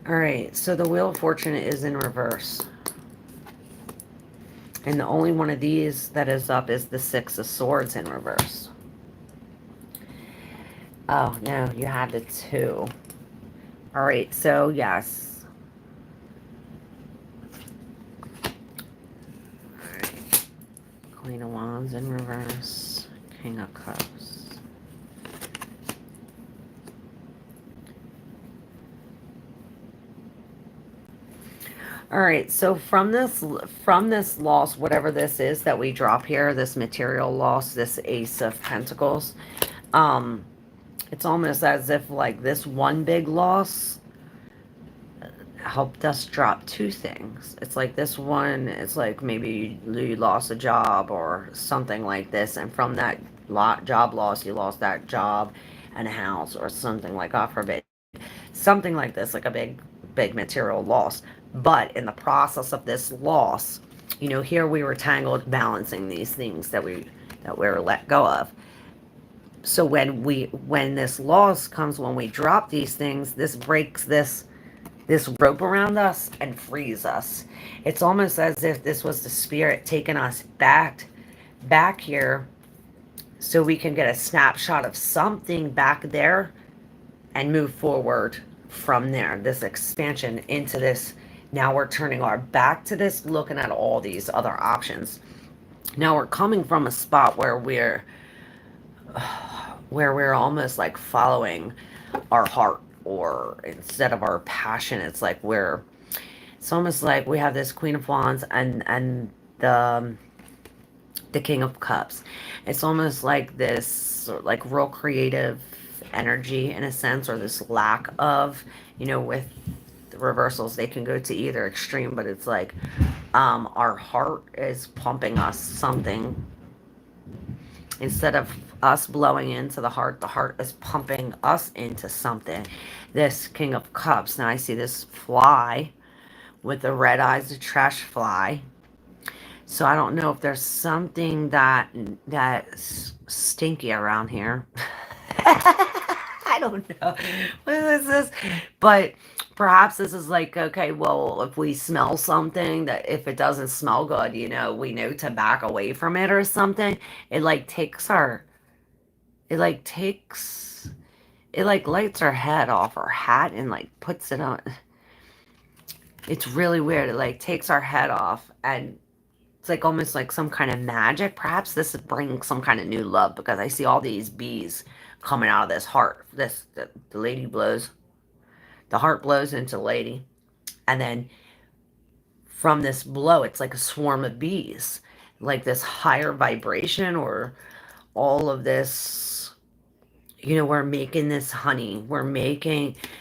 all right, so the Wheel of Fortune is in reverse. And the only one of these that is up is the Six of Swords in reverse. Oh, no, you have the 2. All right, so yes. All right. Queen of Wands in reverse. King of Cups. All right, so from this loss, whatever this is that we drop here, this material loss, this Ace of Pentacles, it's almost as if like this one big loss helped us drop 2 things. It's like this one, it's like maybe you lost a job or something like this, and from that job loss, you lost that job and a house or something, like, God forbid, something like this, like a big material loss. But in the process of this loss, here we were tangled balancing these things that we were let go of. So when this loss comes, when we drop these things, this breaks this rope around us and frees us. It's almost as if this was the spirit taking us back here so we can get a snapshot of something back there and move forward from there. This expansion into this. Now we're turning our back to this, looking at all these other options. Now we're coming from a spot where we're almost like following our heart, or instead of our passion, it's like it's almost like we have this Queen of Wands and the King of Cups. It's almost like this, like, real creative energy in a sense, or this lack of, with reversals, they can go to either extreme, but it's like our heart is pumping us something. Instead of us blowing into the heart is pumping us into something. This King of Cups, now I see this fly with the red eyes, the trash fly. So I don't know if there's something that's stinky around here. I don't know. What is this? But perhaps this is like, okay, well, if we smell something, that if it doesn't smell good, we know to back away from it or something. It like lights our head off our hat and like puts it on. It's really weird. It like takes our head off, and it's like almost like some kind of magic. Perhaps this is bringing some kind of new love, because I see all these bees coming out of this heart. The lady blows. The heart blows into the lady. And then from this blow, it's like a swarm of bees. Like this higher vibration, or all of this, we're making this honey.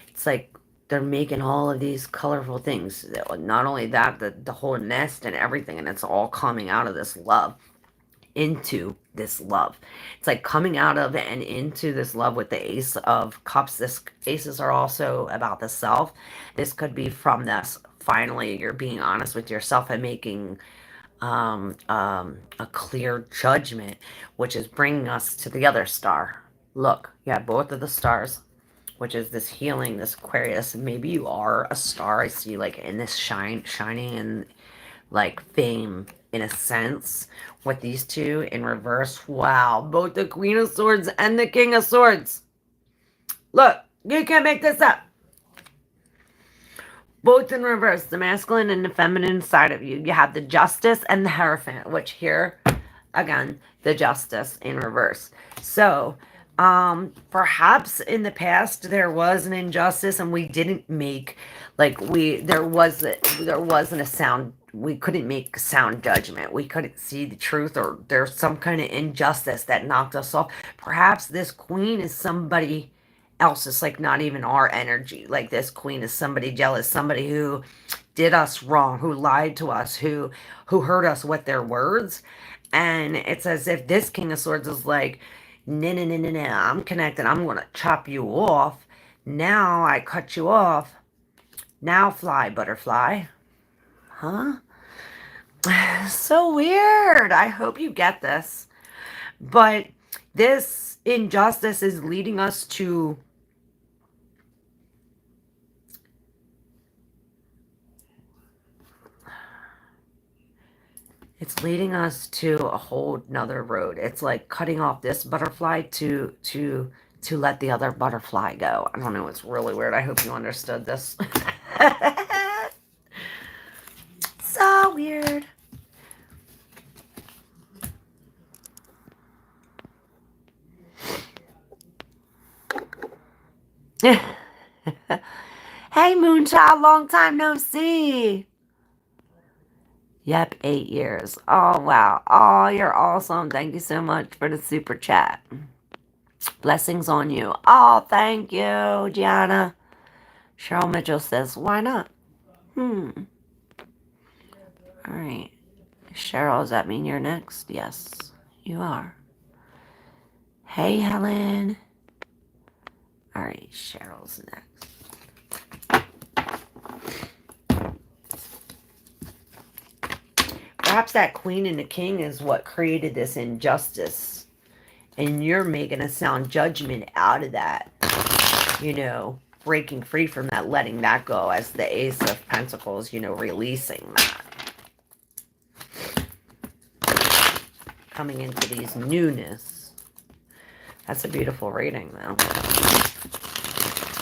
It's like they're making all of these colorful things. Not only that, the whole nest and everything, and it's all coming out of this love into this love. It's like coming out of and into this love with the Ace of Cups. This aces are also about the self. This could be from this. Finally, you're being honest with yourself and making a clear judgment, which is bringing us to the other star. Look, you have both of the stars, which is this healing, this Aquarius. Maybe you are a star. I see like in this shining in like fame in a sense with these two in reverse. Wow, both the Queen of Swords and the King of Swords. Look, you can't make this up. Both in reverse, the masculine and the feminine side of you. You have the Justice and the Hierophant, which here, again, the Justice in reverse. So, perhaps in the past there was an injustice and we didn't make, like, there wasn't a sound, we couldn't make a sound judgment. We couldn't see the truth, or there's some kind of injustice that knocked us off. Perhaps this queen is somebody else. It's like not even our energy. Like this queen is somebody jealous, somebody who did us wrong, who lied to us, who hurt us with their words. And it's as if this King of Swords is like, no, no, no, no, no, I'm connected. I'm going to chop you off. Now I cut you off. Now fly, butterfly. Huh? So weird. I hope you get this. But this injustice is leading us to a whole nother road. It's like cutting off this butterfly to let the other butterfly go. I don't know. It's really weird. I hope you understood this. So weird. Hey, Moonchild, long time no see. Yep, 8 years. Oh, wow. Oh, you're awesome. Thank you so much for the super chat. Blessings on you. Oh, thank you, Gianna. Cheryl Mitchell says, why not? All right. Cheryl, does that mean you're next? Yes, you are. Hey, Helen. All right, Cheryl's next. Perhaps that queen and the king is what created this injustice. And you're making a sound judgment out of that. You know, breaking free from that, letting that go as the Ace of Pentacles, you know, releasing that. Coming into these newness. That's a beautiful reading, though.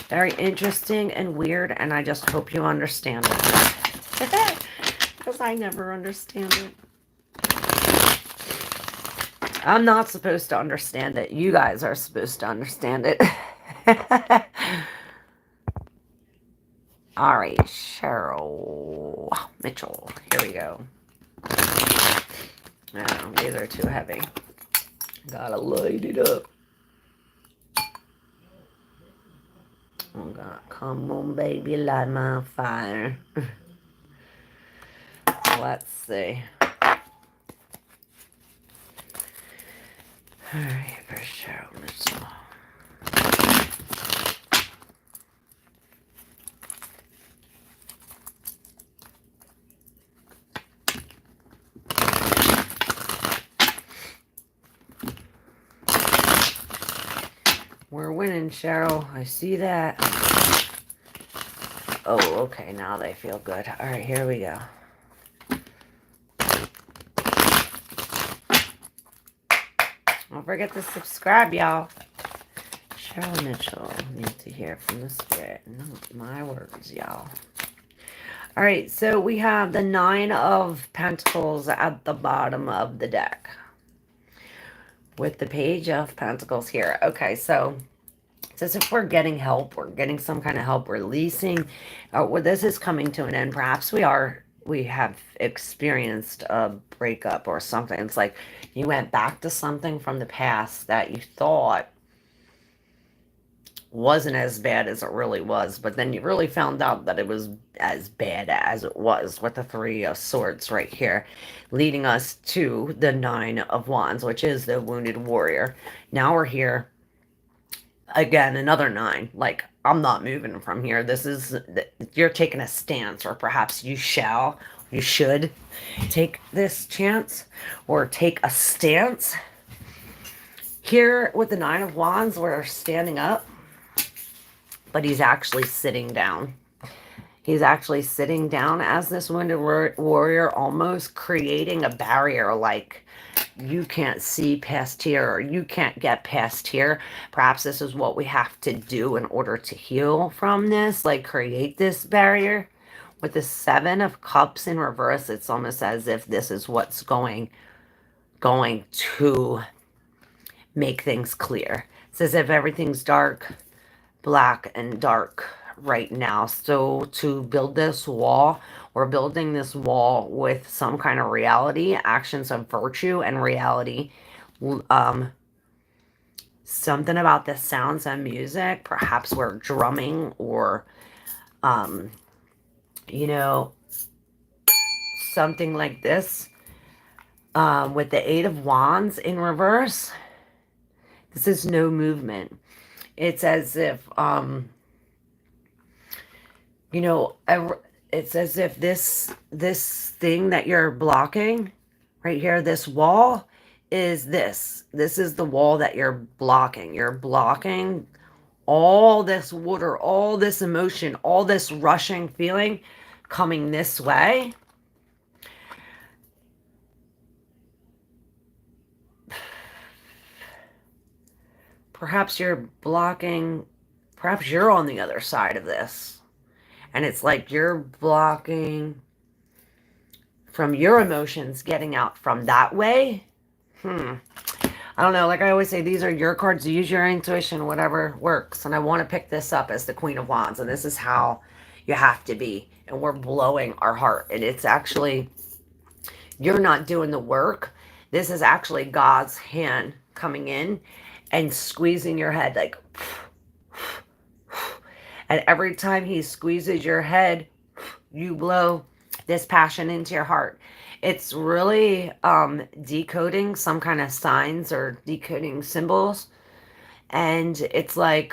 Very interesting and weird, and I just hope you understand it. Because I never understand it. I'm not supposed to understand it. You guys are supposed to understand it. All right, Cheryl Mitchell. Here we go. Oh, these are too heavy. Gotta light it up. Oh God, come on, baby, light my fire. Let's see. All right, for Cheryl Mitchell. We're winning, Cheryl. I see that. Oh, okay. Now they feel good. All right, here we go. Don't forget to subscribe, y'all. Cheryl Mitchell needs to hear from the spirit. Not my words, y'all. All right, so we have the 9 of Pentacles at the bottom of the deck. With the Page of Pentacles here. Okay, so it's as if we're getting help. We're getting some kind of help releasing. Well, this is coming to an end. Perhaps we have experienced a breakup or something. It's like you went back to something from the past that you thought wasn't as bad as it really was, but then you really found out that it was as bad as it was with the Three of Swords right here, leading us to the Nine of Wands, which is the wounded warrior. Now we're here again, another nine. Like, I'm not moving from here. This is, you're taking a stance, or perhaps you should take this chance or take a stance. Here with the Nine of Wands, we're standing up, but he's actually sitting down. He's actually sitting down as this wounded warrior, almost creating a barrier, like, you can't see past here, or you can't get past here. Perhaps this is what we have to do in order to heal from this, like create this barrier. With the Seven of Cups in reverse, it's almost as if this is what's going to make things clear. It's as if everything's dark, black and dark right now. So to build this wall, we're building this wall with some kind of reality, actions of virtue and reality. Something about the sounds and music, perhaps we're drumming, or you know, something like this. With the Eight of Wands in reverse, this is no movement. It's as if you know, it's as if this thing that you're blocking right here, this wall, is this is the wall that you're blocking. You're blocking all this water, all this emotion, all this rushing feeling coming this way. Perhaps you're blocking, perhaps you're on the other side of this, and it's like you're blocking from your emotions getting out from that way. I don't know. Like I always say, these are your cards. Use your intuition, whatever works. And I want to pick this up as the Queen of Wands. And this is how you have to be. And we're blowing our heart. And it's actually, you're not doing the work. This is actually God's hand coming in and squeezing your head, like, and every time he squeezes your head, you blow this passion into your heart. It's really decoding some kind of signs or decoding symbols. And it's like,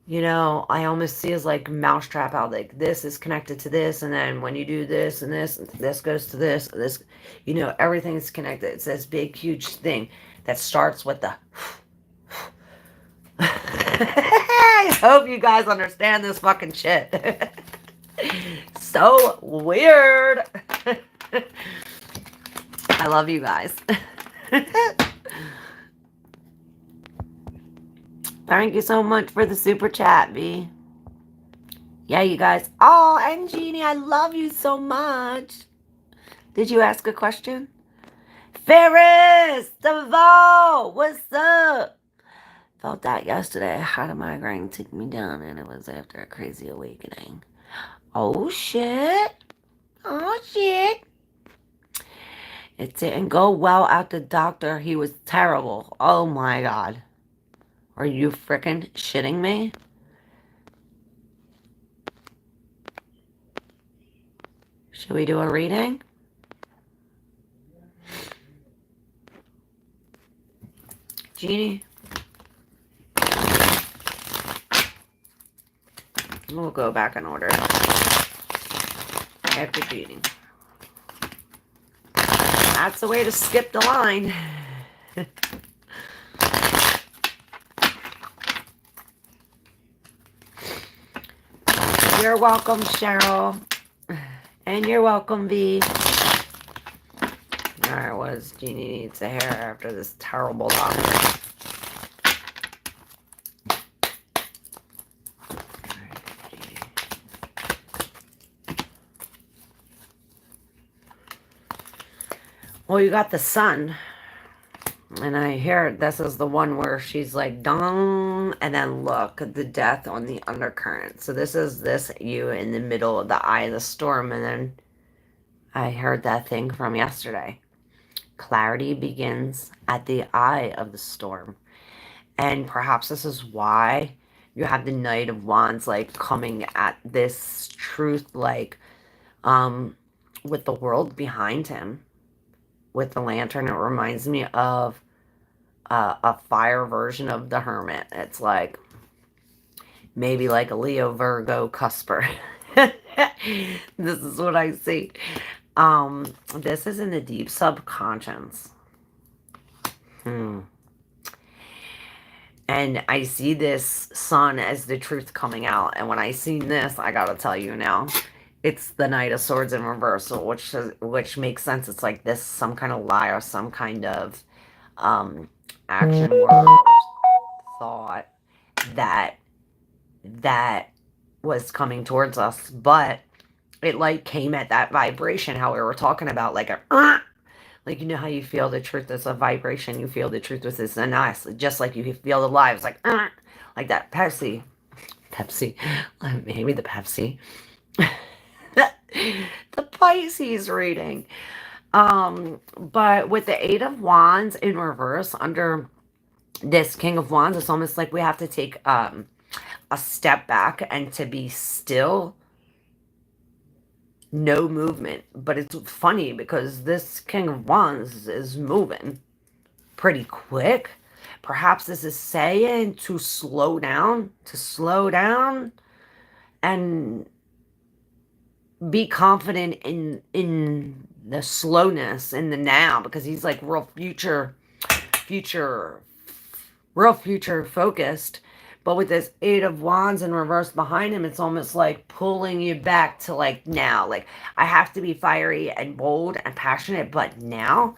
you know, I almost see as like mousetrap out, like this is connected to this, and then when you do this and this goes to this, you know, everything is connected. It's this big, huge thing that starts with the I hope you guys understand this fucking shit. So weird. I love you guys. Thank you so much for the super chat, B. Yeah, you guys. Oh, and Jeannie, I love you so much. Did you ask a question? Ferris, DeVoe, what's up? Felt that yesterday. I had a migraine take me down, and it was after a crazy awakening. Oh, shit. Oh, shit. It didn't go well at the doctor. He was terrible. Oh, my God. Are you freaking shitting me? Should we do a reading? Jeannie? We'll go back in order. After Jeannie. That's the way to skip the line. You're welcome, Cheryl. And you're welcome, V. Alright, what does Jeannie needs a hair after this terrible doctor? Well, you got the sun. And I hear this is the one where she's like, dong, and then look at the death on the undercurrent. So this is you in the middle of the eye of the storm. And then I heard that thing from yesterday. Clarity begins at the eye of the storm. And perhaps this is why you have the Knight of Wands, like, coming at this truth, like, with the world behind him. With the lantern, it reminds me of a fire version of the Hermit. It's like, maybe like a Leo Virgo cusper. This is what I see. This is in the deep subconscious. And I see this sun as the truth coming out. And when I seen this, I gotta tell you now, it's the Knight of Swords in reversal, which makes sense. It's like this, some kind of lie or some kind of action, word, or thought that was coming towards us, but it like came at that vibration, how we were talking about, like a like, you know how you feel the truth is a vibration, you feel the truth with this and us, just like you feel the lie. It's like that Pepsi, maybe the Pepsi, the Pisces reading. But with the Eight of Wands in reverse under this King of Wands, it's almost like we have to take a step back and to be still. No movement. But it's funny because this King of Wands is moving pretty quick. Perhaps this is saying to slow down and be confident in the slowness, in the now, because he's like real future focused. But with this Eight of Wands in reverse behind him, it's almost like pulling you back to like now. Like, I have to be fiery and bold and passionate, but now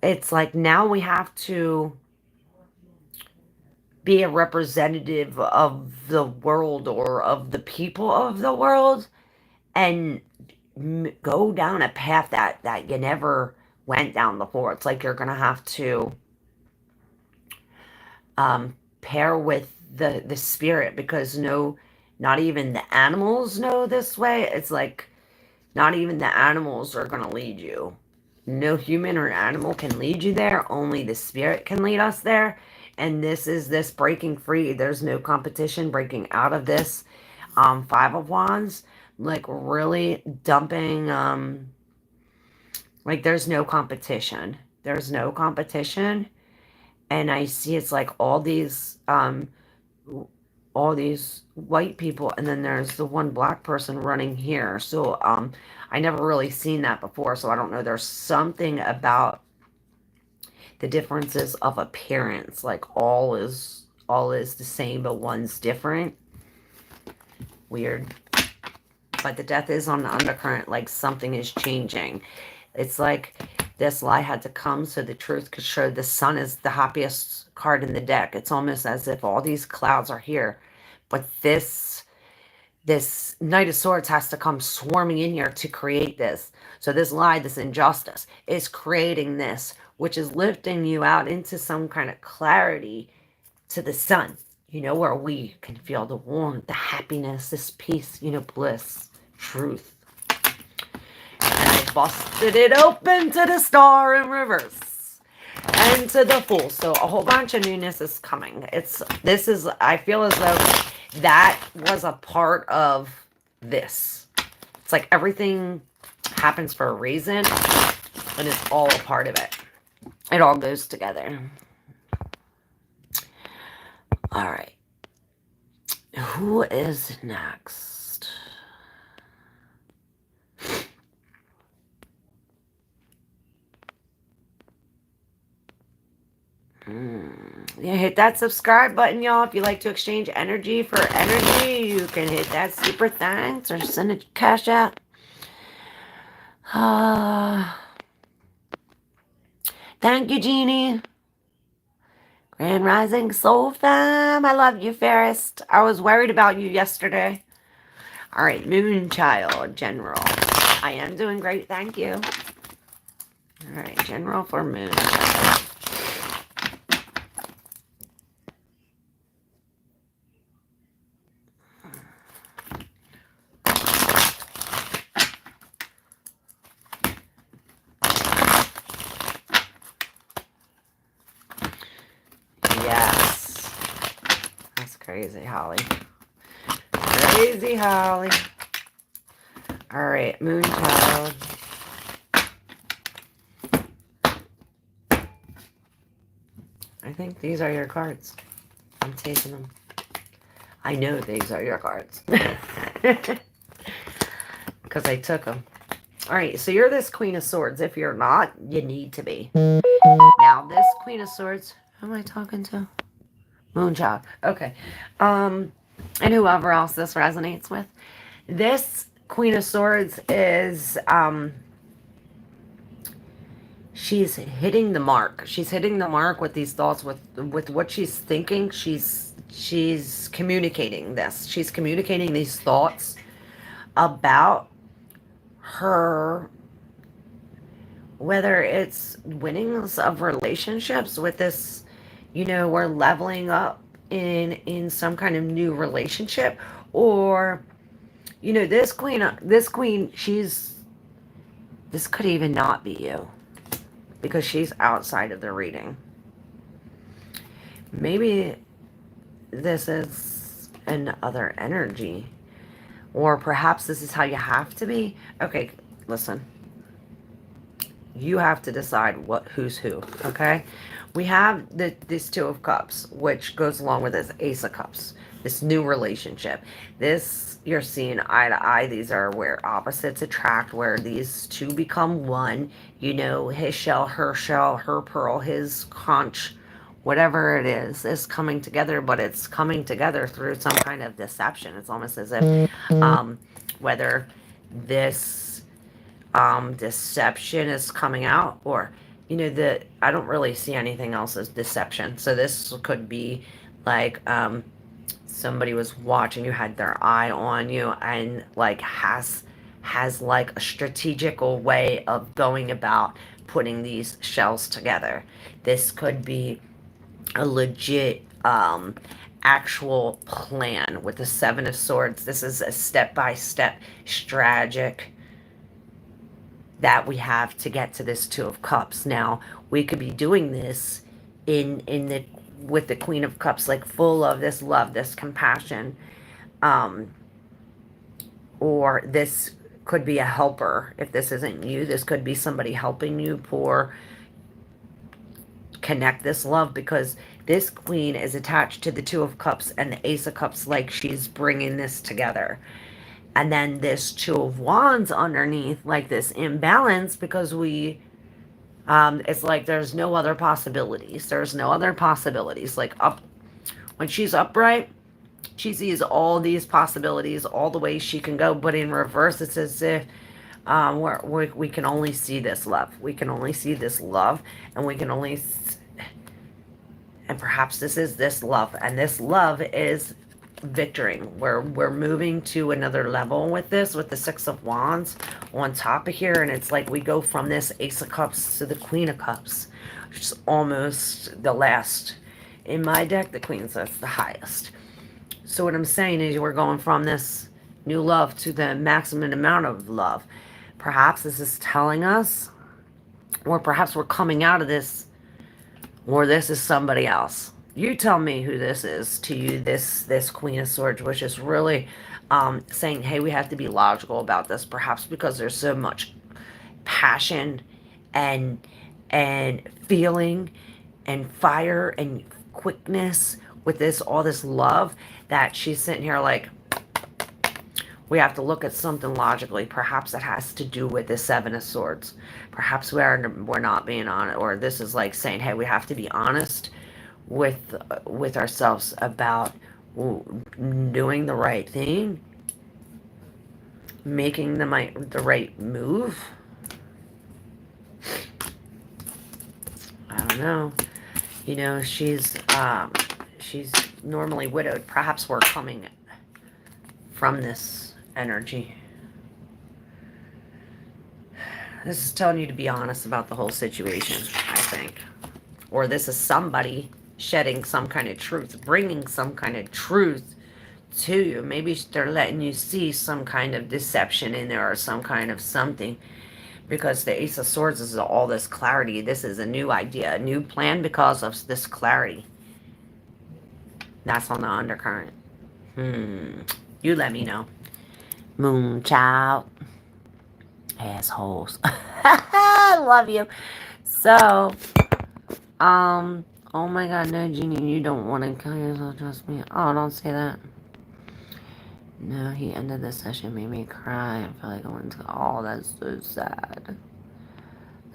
it's like now we have to be a representative of the world or of the people of the world and go down a path that you never went down before. It's like you're going to have to pair with the spirit, because not even the animals know this way. It's like not even the animals are going to lead you. No human or animal can lead you there. Only the spirit can lead us there. And this is this breaking free. There's no competition, breaking out of this Five of Wands, like really dumping, like there's no competition. There's no competition. And I see it's like all these white people, and then there's the one black person running here. So I never really seen that before, so I don't know. There's something about the differences of appearance, like all is the same, but one's different. Weird. But the death is on the undercurrent, like something is changing. It's like this lie had to come so the truth could show. The sun is the happiest card in the deck. It's almost as if all these clouds are here, but this Knight of Swords has to come swarming in here to create this. So this lie, this injustice, is creating this, which is lifting you out into some kind of clarity to the sun, you know, where we can feel the warmth, the happiness, this peace, you know, bliss, truth. And I busted it open to the Star in reverse and to the Fool. So a whole bunch of newness is coming. I feel as though that was a part of this. It's like everything happens for a reason, and it's all a part of it. It all goes together. All right. Who is next? Yeah, hit that subscribe button, y'all. If you like to exchange energy for energy, you can hit that super thanks or send a cash out. Thank you, Jeannie. Grand Rising Soul Fam. I love you, Fairest. I was worried about you yesterday. All right, Moonchild General. I am doing great, thank you. All right, General for Moonchild. Yes. That's crazy, Holly. Crazy, Holly. All right, Moonchild. I think these are your cards. I'm taking them. I know these are your cards. Because I took them. All right, so you're this Queen of Swords. If you're not, you need to be. Now, this Queen of Swords, who am I talking to? Moonchild. Okay. And whoever else this resonates with. This Queen of Swords is, she's hitting the mark. She's hitting the mark with these thoughts, with what she's thinking. She's communicating this. She's communicating these thoughts about her, whether it's winnings of relationships with this, we're leveling up in some kind of new relationship, or this queen, this could even not be you, because she's outside of the reading. Maybe this is another energy, or perhaps this is how you have to be. Okay, listen, you have to decide who's who. Okay, we have this Two of Cups, which goes along with this Ace of Cups, this new relationship. This, you're seeing eye to eye. These are where opposites attract, where these two become one. His shell, her pearl, his conch, whatever it is coming together, but it's coming together through some kind of deception. It's almost as if whether this deception is coming out, or I don't really see anything else as deception. So this could be like somebody was watching you, had their eye on you, and like has like a strategical way of going about putting these shells together. This could be a legit actual plan with the Seven of Swords. This is a step-by-step strategic that we have to get to this Two of Cups. Now, we could be doing this with the Queen of Cups, like full of this love, this compassion, or this could be a helper. If this isn't you, this could be somebody helping you connect this love, because this Queen is attached to the Two of Cups and the Ace of Cups, like she's bringing this together. And then this Two of Wands underneath, like this imbalance, because it's like there's no other possibilities. There's no other possibilities. Like when she's upright, she sees all these possibilities, all the ways she can go. But in reverse, it's as if we can only see this love. We can only see this love, and we can only, and perhaps this is this love, and this love is victory. We're moving to another level with this, with the Six of Wands on top of here, and it's like we go from this Ace of Cups to the Queen of Cups, which is almost the last. In my deck, the Queen's that's the highest. So what I'm saying is we're going from this new love to the maximum amount of love. Perhaps this is telling us, or perhaps we're coming out of this, or this is somebody else. You tell me who this is to you, this Queen of Swords, which is really saying, hey, we have to be logical about this, perhaps because there's so much passion and feeling and fire and quickness with this, all this love, that she's sitting here like, we have to look at something logically. Perhaps it has to do with the Seven of Swords. Perhaps we're not being honest, or this is like saying, hey, we have to be honest with ourselves about doing the right thing, making the right move. I don't know. She's normally widowed. Perhaps we're coming from this energy. This is telling you to be honest about the whole situation, I think. Or this is somebody shedding some kind of truth, bringing some kind of truth to you. Maybe they're letting you see some kind of deception in there, or some kind of something. Because the Ace of Swords is all this clarity. This is a new idea, a new plan because of this clarity. That's on the undercurrent. You let me know. Moonchild. Assholes. I love you. So, oh my god, no, Jeannie, you don't want to kill yourself, trust me. Oh, don't say that. No, he ended the session, made me cry. I feel like I went to, oh, that's so sad.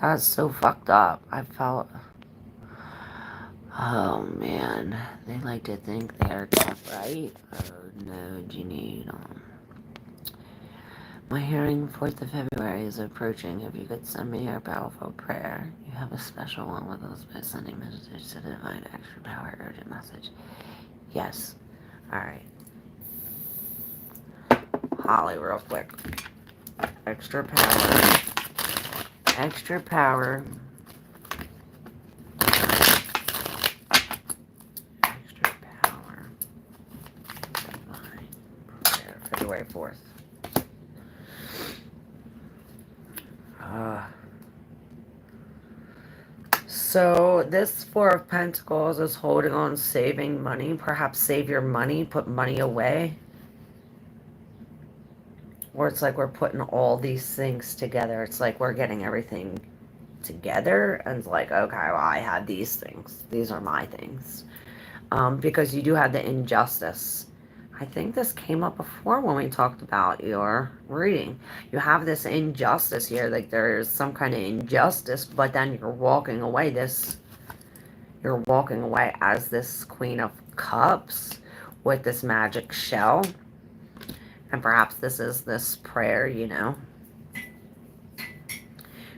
That's so fucked up. I felt, oh man, they like to think they're tough, right? Oh no, Jeannie, you don't. My hearing 4th of February is approaching. If you could send me your powerful prayer. You have a special one with us by sending messages to the divine extra power urgent message. Yes. Alright. Holly, real quick. Extra power. Extra power. Extra power. Divine prayer. February 4th. So this 4 of Pentacles is holding on, saving money. Perhaps save your money, put money away. Or it's like we're putting all these things together. It's like we're getting everything together. And it's like, okay, well, I had these things. These are my things. Because you do have the injustice. I think this came up before when we talked about your reading. You have this injustice here, like there's some kind of injustice, but then you're walking away you're walking away as this Queen of Cups with this magic shell. And perhaps this is this prayer, you know.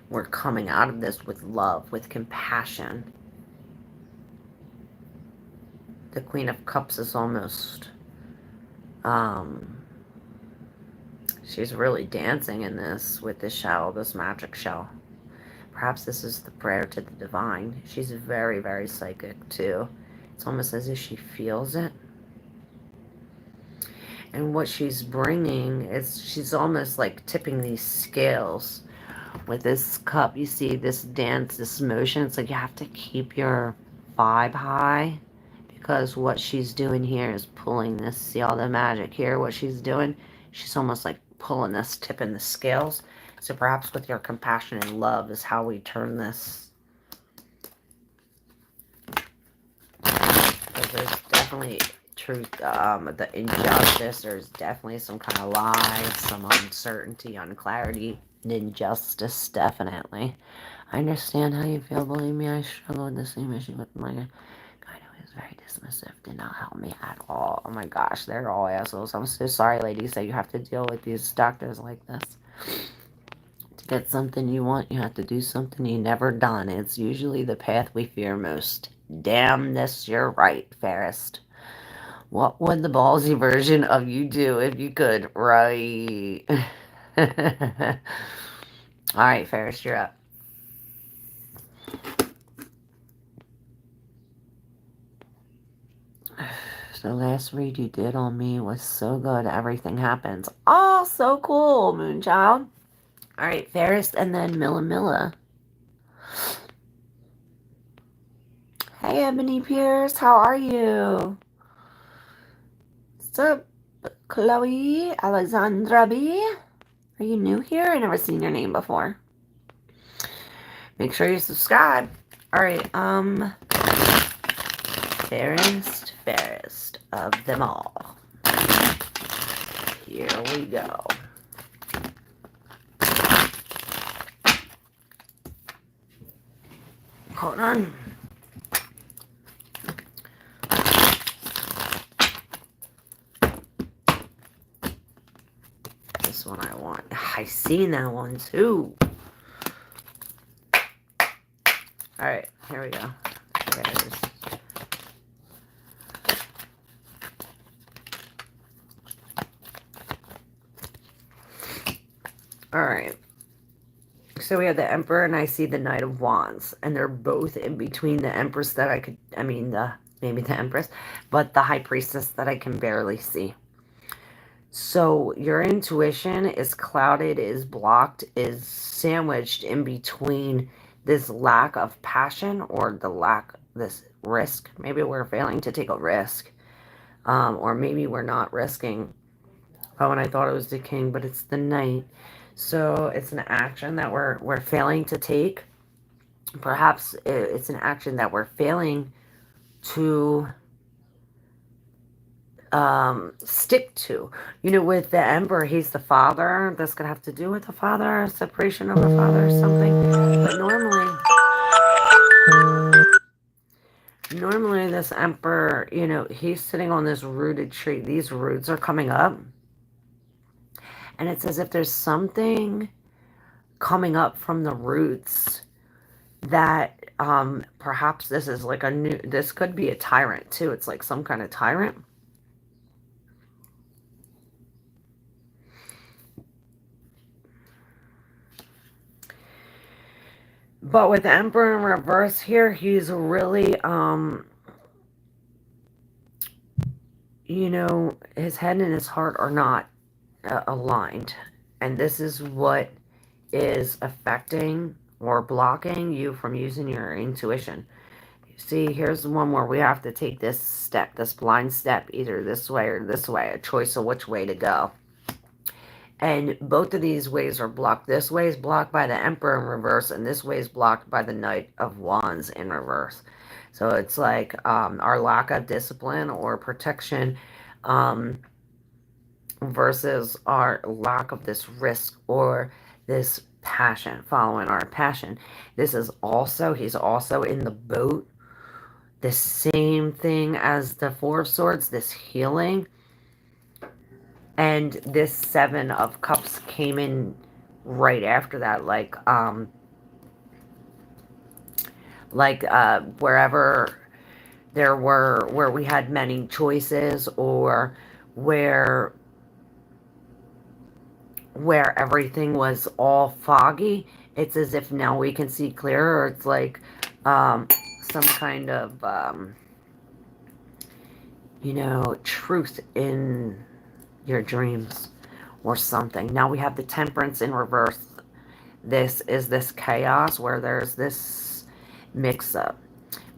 We're coming out of this with love, with compassion. The Queen of Cups is almost she's really dancing in this with this shell, this magic shell. Perhaps this is the prayer to the divine. She's very, very psychic too. It's almost as if she feels it. And what she's bringing is she's almost like tipping these scales with this cup. You see this dance, this motion. It's like you have to keep your vibe high. Because what she's doing here is pulling this. See all the magic here? What she's doing, she's almost like pulling this, tipping the scales. So perhaps with your compassion and love is how we turn this. Because there's definitely truth, the injustice. There's definitely some kind of lie, some uncertainty, unclarity, injustice, definitely. I understand how you feel. Believe me, I struggle with the same issue with my guy who is very dismissive. Did not help me at all. Oh my gosh, they're all assholes. I'm so sorry, ladies, that you have to deal with these doctors like this. To get something you want, you have to do something you never done. It's usually the path we fear most. Damn this, you're right, Fairest. What would the ballsy version of you do if you could? Right. Alright, Ferris, you're up. The last read you did on me was so good. Everything happens. Oh, so cool, Moonchild. Alright, Ferris, and then Milla. Hey, Ebony Pierce, how are you? What's up, Chloe Alexandra B? Are you new here? I've never seen your name before. Make sure you subscribe. Alright, fairest of them all. Here we go. Hold on. This one I want. I seen that one too. Alright, here we go. There it is. Alright. So we have the Emperor and I see the Knight of Wands. And they're both in between the Empress that I could, maybe the Empress, but the High Priestess that I can barely see. So your intuition is clouded, is blocked, is sandwiched in between this lack of passion or this risk. Maybe we're failing to take a risk. Or maybe we're not risking. Oh, and I thought it was the king, but it's the knight. So it's an action that we're failing to take. Perhaps it's an action that we're failing to stick to. You know, with the emperor, he's the father. This could have to do with the father, separation of the father or something. But normally this emperor, you know, he's sitting on this rooted tree. These roots are coming up. And it's as if there's something coming up from the roots that perhaps this is like this could be a tyrant too. It's like some kind of tyrant. But with the Emperor in reverse here, he's really, you know, his head and his heart are not aligned. And this is what is affecting or blocking you from using your intuition. See, here's the one where we have to take this step, this blind step, either this way or this way, a choice of which way to go. And both of these ways are blocked. This way is blocked by the Emperor in reverse, and this way is blocked by the Knight of Wands in reverse. So it's like our lack of discipline or protection versus our lack of this risk or this passion, following our passion. This is also, he's also in the boat. The same thing as the Four of Swords, this healing. And this Seven of Cups came in right after that, wherever there were, where we had many choices, or where everything was all foggy. It's as if now we can see clearer. It's like some kind of you know, truth in your dreams or something. Now we have the Temperance in reverse. This is this chaos where there's this mix-up.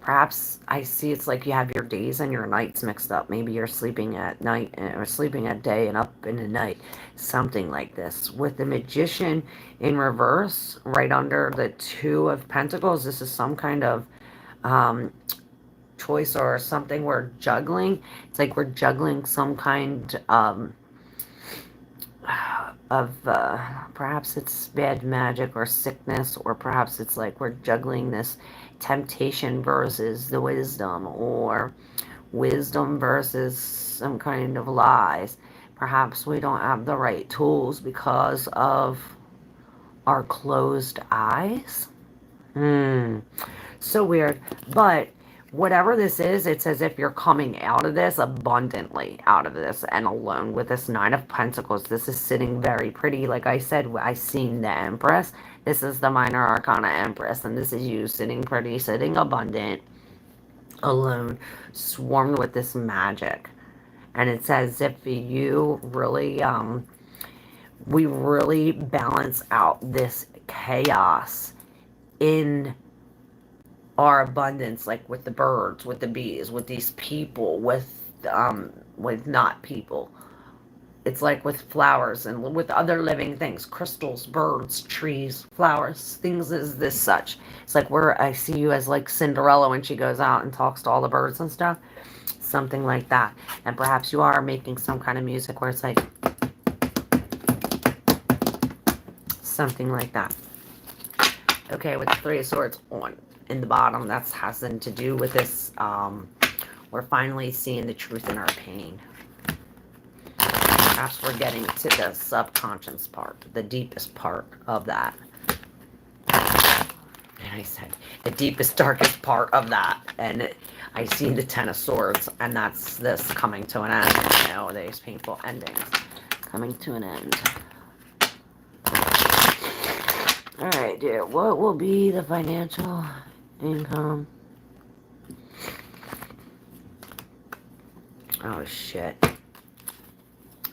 Perhaps I see it's like you have your days and your nights mixed up. Maybe you're sleeping at night or sleeping at day and up in the night. Something like this. With the Magician in reverse, right under the Two of Pentacles, this is some kind of choice or something we're juggling. It's like we're juggling some kind perhaps it's bad magic or sickness, or perhaps it's like we're juggling this temptation versus the wisdom, or wisdom versus some kind of lies. Perhaps we don't have the right tools because of our closed eyes. So weird. But whatever this is, it's as if you're coming out of this abundantly, out of this, and alone with this Nine of Pentacles. This is sitting very pretty. Like I said, I seen the Empress. This is the Minor Arcana Empress, and this is you sitting pretty, sitting abundant, alone, swarmed with this magic. And it's as if you really, we really balance out this chaos in our abundance, like with the birds, with the bees, with these people, with not people. It's like with flowers and with other living things, crystals, birds, trees, flowers, things as this such. It's like I see you as like Cinderella when she goes out and talks to all the birds and stuff. Something like that. And perhaps you are making some kind of music where it's like something like that. Okay, with the Three of Swords on in the bottom, that has something to do with this. We're finally seeing the truth in our pain. Perhaps we're getting to the subconscious part, the deepest part of that. And I said, the deepest, darkest part of that. And I see the Ten of Swords, and that's this coming to an end. You know, these painful endings coming to an end. Alright, dear, what will be the financial income? Oh, shit.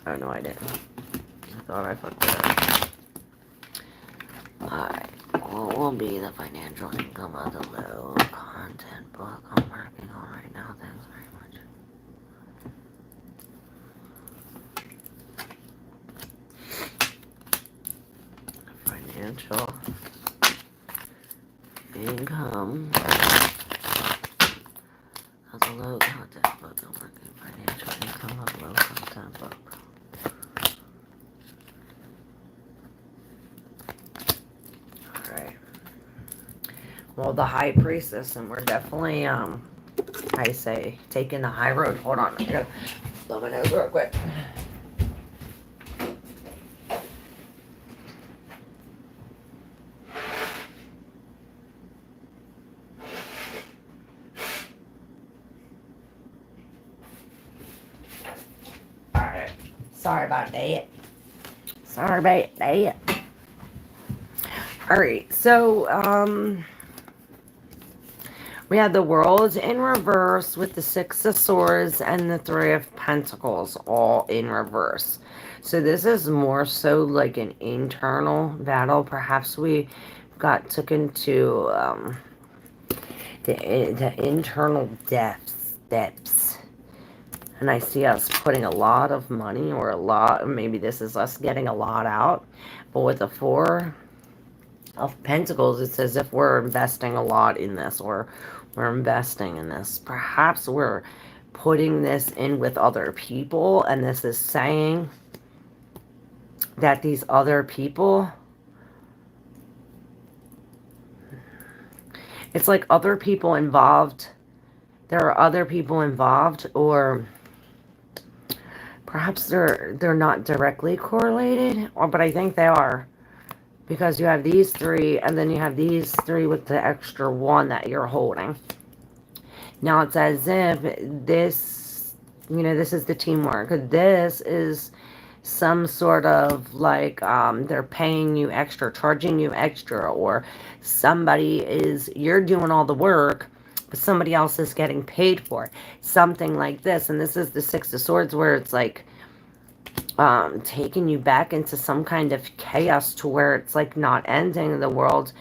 Oh, no, I didn't. I thought I fucked it up. Alright, what will be the financial income of the low content book I'm working on right now? Thanks very much. financial income. Of a low content book, a working financial income of low content book. Alright. Well, the high priestess, and we're definitely, I say, taking the high road. Hold on, I gotta blow my nose real quick. Alright. Sorry about that. Sorry about that. Alright, so, we have the World in reverse with the Six of Swords and the Three of Pentacles all in reverse. So this is more so like an internal battle. Perhaps we took into the internal depths. And I see us putting a lot of money, or maybe this is us getting a lot out. But with the Four of Pentacles, it's as if we're investing a lot in this, or we're investing in this. Perhaps we're putting this in with other people, and this is saying that these other people, it's like other people involved. There are other people involved, or perhaps they're not directly correlated, but I think they are. Because you have these three, and then you have these three with the extra one that you're holding. Now it's as if this, this is the teamwork. This is some sort of like, they're paying you extra, charging you extra, or you're doing all the work, but somebody else is getting paid for it. Something like this. And this is the Six of Swords, where it's like, taking you back into some kind of chaos, to where it's like not ending the world.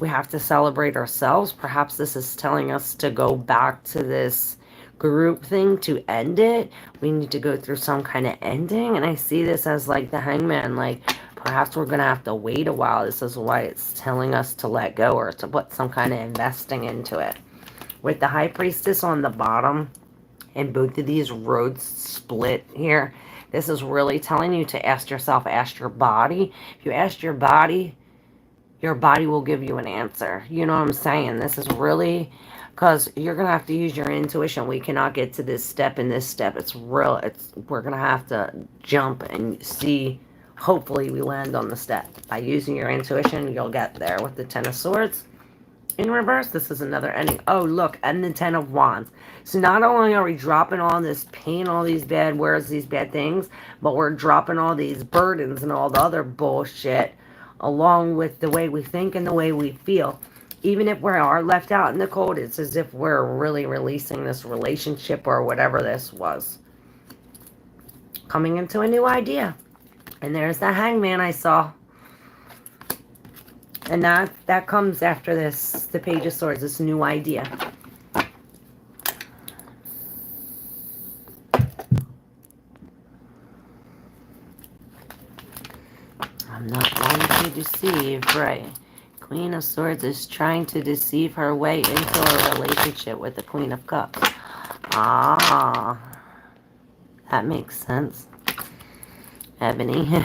We have to celebrate ourselves. Perhaps this is telling us to go back to this group thing to end it. We need to go through some kind of ending. And I see this as like the Hangman, like perhaps we're going to have to wait a while. This is why it's telling us to let go, or to put some kind of investing into it. With the High Priestess on the bottom, and both of these roads split here, this is really telling you to ask your body. If you ask your body will give you an answer. You know what I'm saying? This is really, because you're going to have to use your intuition. We cannot get to this step in this step. We're going to have to jump and see. Hopefully we land on the step. By using your intuition, you'll get there. With the Ten of Swords in reverse, this is another ending. Oh, look, and the Ten of Wands. So not only are we dropping all this pain, all these bad words, these bad things, but we're dropping all these burdens and all the other bullshit, along with the way we think and the way we feel. Even if we are left out in the cold, it's as if we're really releasing this relationship, or whatever this was. Coming into a new idea. And there's the Hangman I saw. And that comes after this, the Page of Swords, this new idea. I'm not trying to deceive, right? Queen of Swords is trying to deceive her way into a relationship with the Queen of Cups. Ah, that makes sense. Ebony.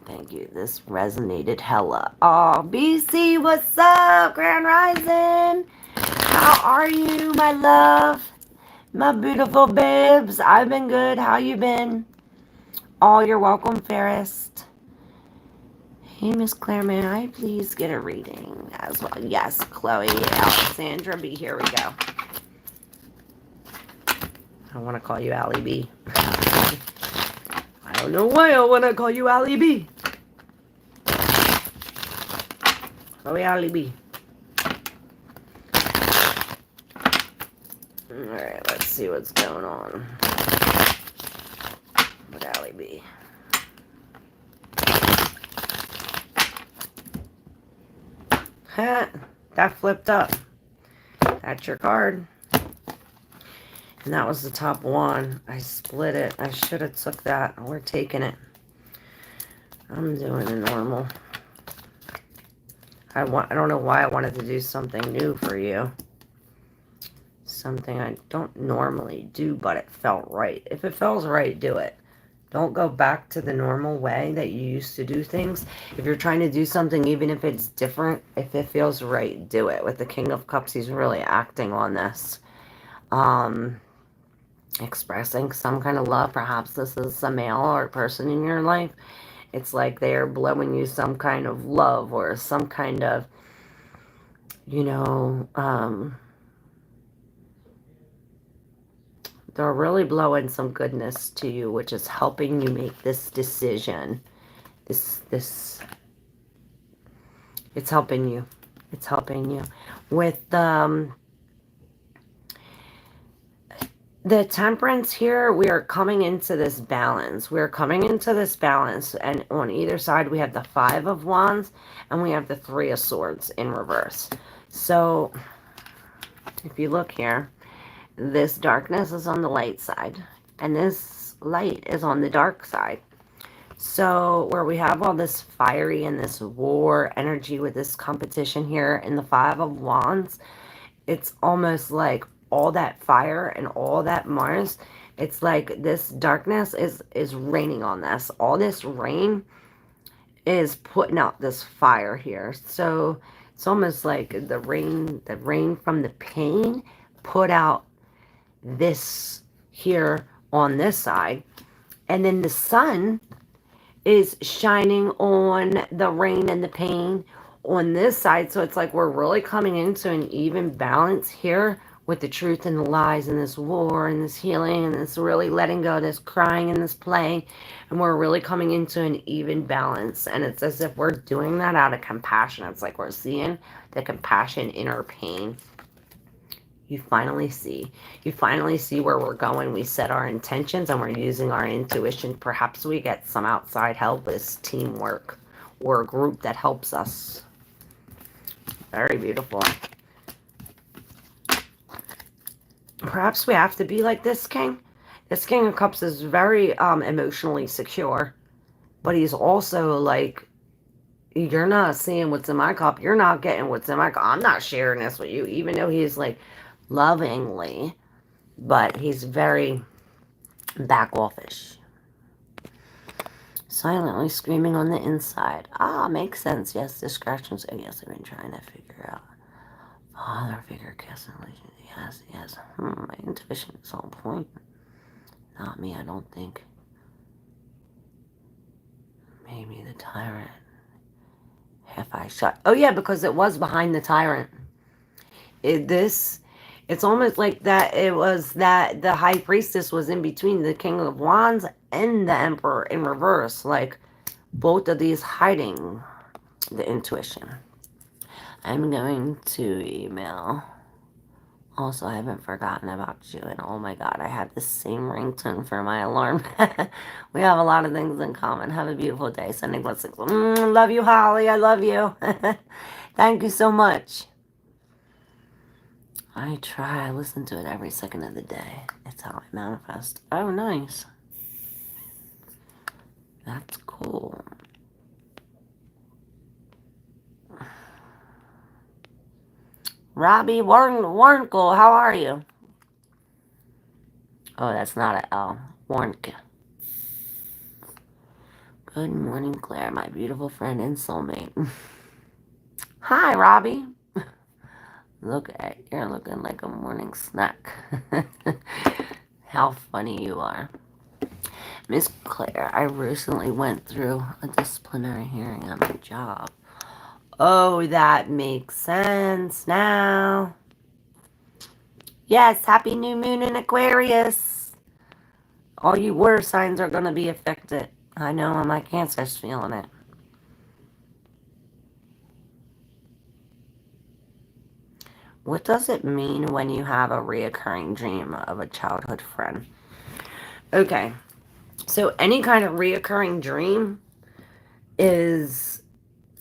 Thank you. This resonated hella. Oh, BC, what's up? Grand Rising. How are you, my love? My beautiful babes. I've been good. How you been? Oh, you're welcome, Fairest. Hey, Miss Claire, may I please get a reading as well? Yes, Chloe, Alexandra B. Here we go. I want to call you Allie B. I don't know why I want to call you Allie B. Chloe Allie B. Alright, let's see what's going on with Allie B. That flipped up. That's your card. And that was the top one. I split it. I should have took that. We're taking it. I'm doing a normal. I don't know why I wanted to do something new for you. Something I don't normally do, but it felt right. If it feels right, do it. Don't go back to the normal way that you used to do things. If you're trying to do something, even if it's different, if it feels right, do it. With the King of Cups, he's really acting on this. Expressing some kind of love. Perhaps this is a male or person in your life. It's like they're blowing you some kind of love or some kind of, you know, they're really blowing some goodness to you, which is helping you make this decision. It's helping you. It's helping you. With the temperance here, we are coming into this balance. We're coming into this balance, and on either side, we have the Five of Wands, and we have the Three of Swords in reverse. So, if you look here, this darkness is on the light side, and this light is on the dark side. So, where we have all this fiery and this war energy with this competition here in the Five of Wands, it's almost like all that fire and all that Mars, it's like this darkness is raining on this. All this rain is putting out this fire here. So it's almost like the rain from the pain put out this here on this side. And then the sun is shining on the rain and the pain on this side. So it's like we're really coming into an even balance here with the truth and the lies and this war and this healing and this really letting go, this crying and this playing. And we're really coming into an even balance. And it's as if we're doing that out of compassion. It's like we're seeing the compassion in our pain. You finally see where we're going. We set our intentions and we're using our intuition. Perhaps we get some outside help with teamwork or a group that helps us. Very beautiful. Perhaps we have to be like this king. This King of Cups is very emotionally secure, but he's also like, you're not seeing what's in my cup. You're not getting what's in my cup. I'm not sharing this with you, even though he's like lovingly, but he's very back offish. Silently screaming on the inside. Ah, makes sense. Yes, distractions. I guess I've been trying to figure out. Father figure cancellation. Yes, yes. My intuition is on point. Not me, I don't think. Maybe the tyrant. Have I shot? Oh yeah, because it was behind the tyrant. It's almost like that. It was that the high priestess was in between the King of Wands and the Emperor in reverse. Like both of these hiding the intuition. I'm going to email. Also, I haven't forgotten about you. And oh my God, I have the same ringtone for my alarm. We have a lot of things in common. Have a beautiful day. Sending blessings. Love you, Holly. I love you. Thank you so much. I try. I listen to it every second of the day. It's how I manifest. Oh, nice. That's cool. Robbie Warnkel, how are you? Oh, that's not a L. Warnke. Good morning, Claire, my beautiful friend and soulmate. Hi, Robbie. You're looking like a morning snack. How funny you are. Miss Claire, I recently went through a disciplinary hearing at my job. Oh, that makes sense now. Yes, happy new moon in Aquarius. All you water signs are going to be affected. I know, my Cancer's feeling it. What does it mean when you have a reoccurring dream of a childhood friend? Okay, so any kind of reoccurring dream is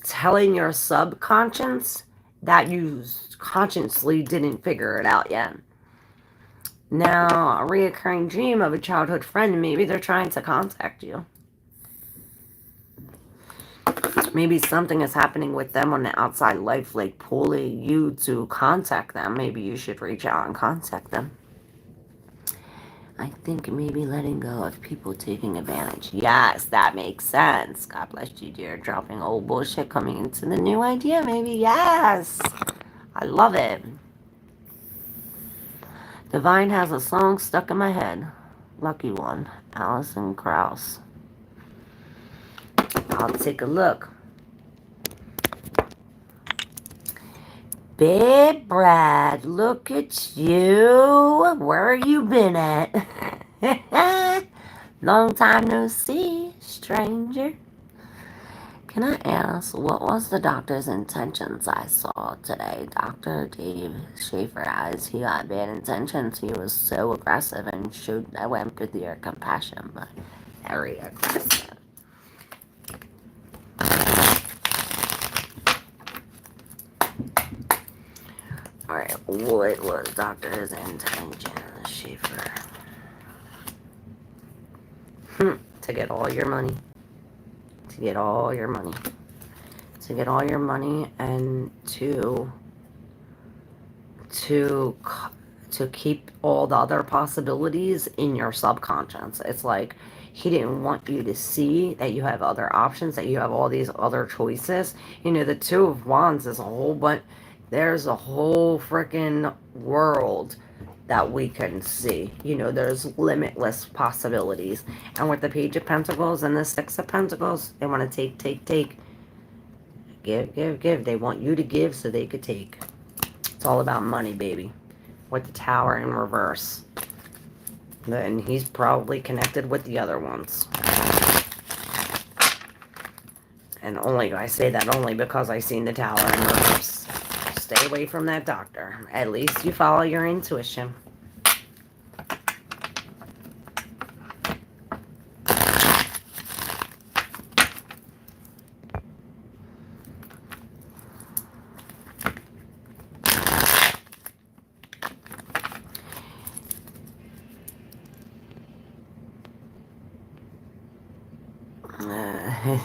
telling your subconscious that you consciously didn't figure it out yet. Now, a reoccurring dream of a childhood friend, maybe they're trying to contact you. Maybe something is happening with them on the outside life, like pulling you to contact them. Maybe you should reach out and contact them. I think maybe letting go of people taking advantage. Yes, that makes sense. God bless you, dear. Dropping old bullshit, coming into the new idea, maybe. Yes. I love it. Divine has a song stuck in my head. Lucky one. Alison Krauss. I'll take a look. Big Brad, look at you. Where have you been at? Long time no see, stranger. Can I ask, what was the doctor's intentions I saw today? Dr. Dave Schaefer, as he got bad intentions, he was so aggressive and showed no empathy or compassion, but very aggressive. Alright, what was doctor's intention, Schaefer? To get all your money. To get all your money. To get all your money and to keep all the other possibilities in your subconscious. It's like he didn't want you to see that you have other options, that you have all these other choices. You know, the Two of Wands is a whole bunch. There's a whole freaking world that we can see. You know, there's limitless possibilities. And with the Page of Pentacles and the Six of Pentacles, they want to take. Give. They want you to give so they could take. It's all about money, baby. With the Tower in reverse. Then he's probably connected with the other ones. And I say that only because I seen the Tower in reverse. Stay away from that doctor. At least you follow your intuition.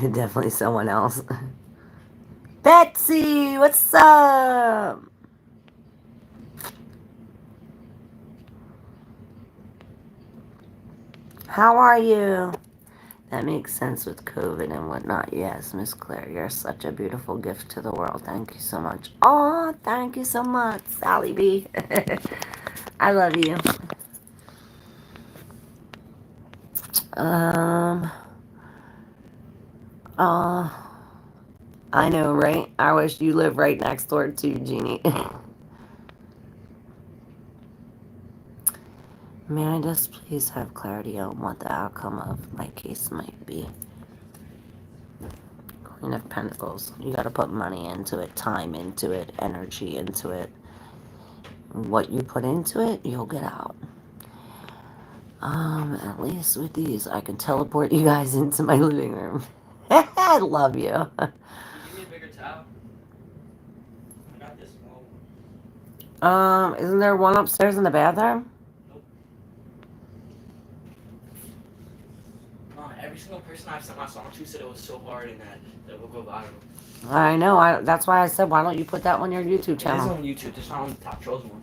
Definitely someone else. Betsy, what's up? How are you? That makes sense with COVID and whatnot. Yes, Miss Claire, you're such a beautiful gift to the world. Thank you so much. Oh, thank you so much, Sally B. I love you. I know, right? I wish you lived right next door to Jeannie. May I just please have clarity on what the outcome of my case might be? Queen of Pentacles. You gotta put money into it, time into it, energy into it. What you put into it, you'll get out. At least with these, I can teleport you guys into my living room. I love you. Can you give me a bigger towel? I got this small one. Isn't there one upstairs in the bathroom? Nope. Every single person I've sent my song to said it was so hard and that will go viral. I know. That's why I said, why don't you put that on your YouTube channel? It is on YouTube. It's not on the Top Trolls one.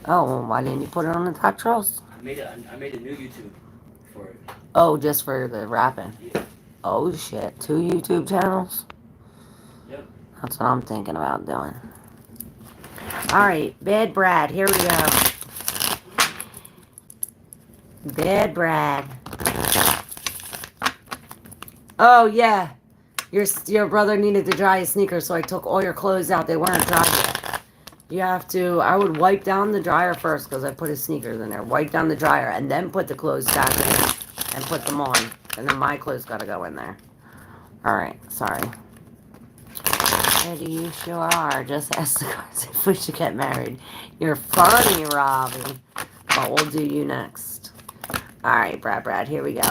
Oh, well, why didn't you put it on the Top Trolls? I made a new YouTube for it. Oh, just for the rapping. Yeah. Oh shit, 2 YouTube channels? Yep. That's what I'm thinking about doing. Alright, Bad Brad, here we go. Bad Brad. Oh yeah, your brother needed to dry his sneakers, so I took all your clothes out. They weren't dry yet. You have to, I would wipe down the dryer first because I put his sneakers in there. Wipe down the dryer and then put the clothes back in and put them on. And then my clothes got to go in there. Alright, sorry. Eddie, you sure are. Just ask the guys if we should get married. You're funny, Robbie. But we'll do you next. Alright, Brad, here we go.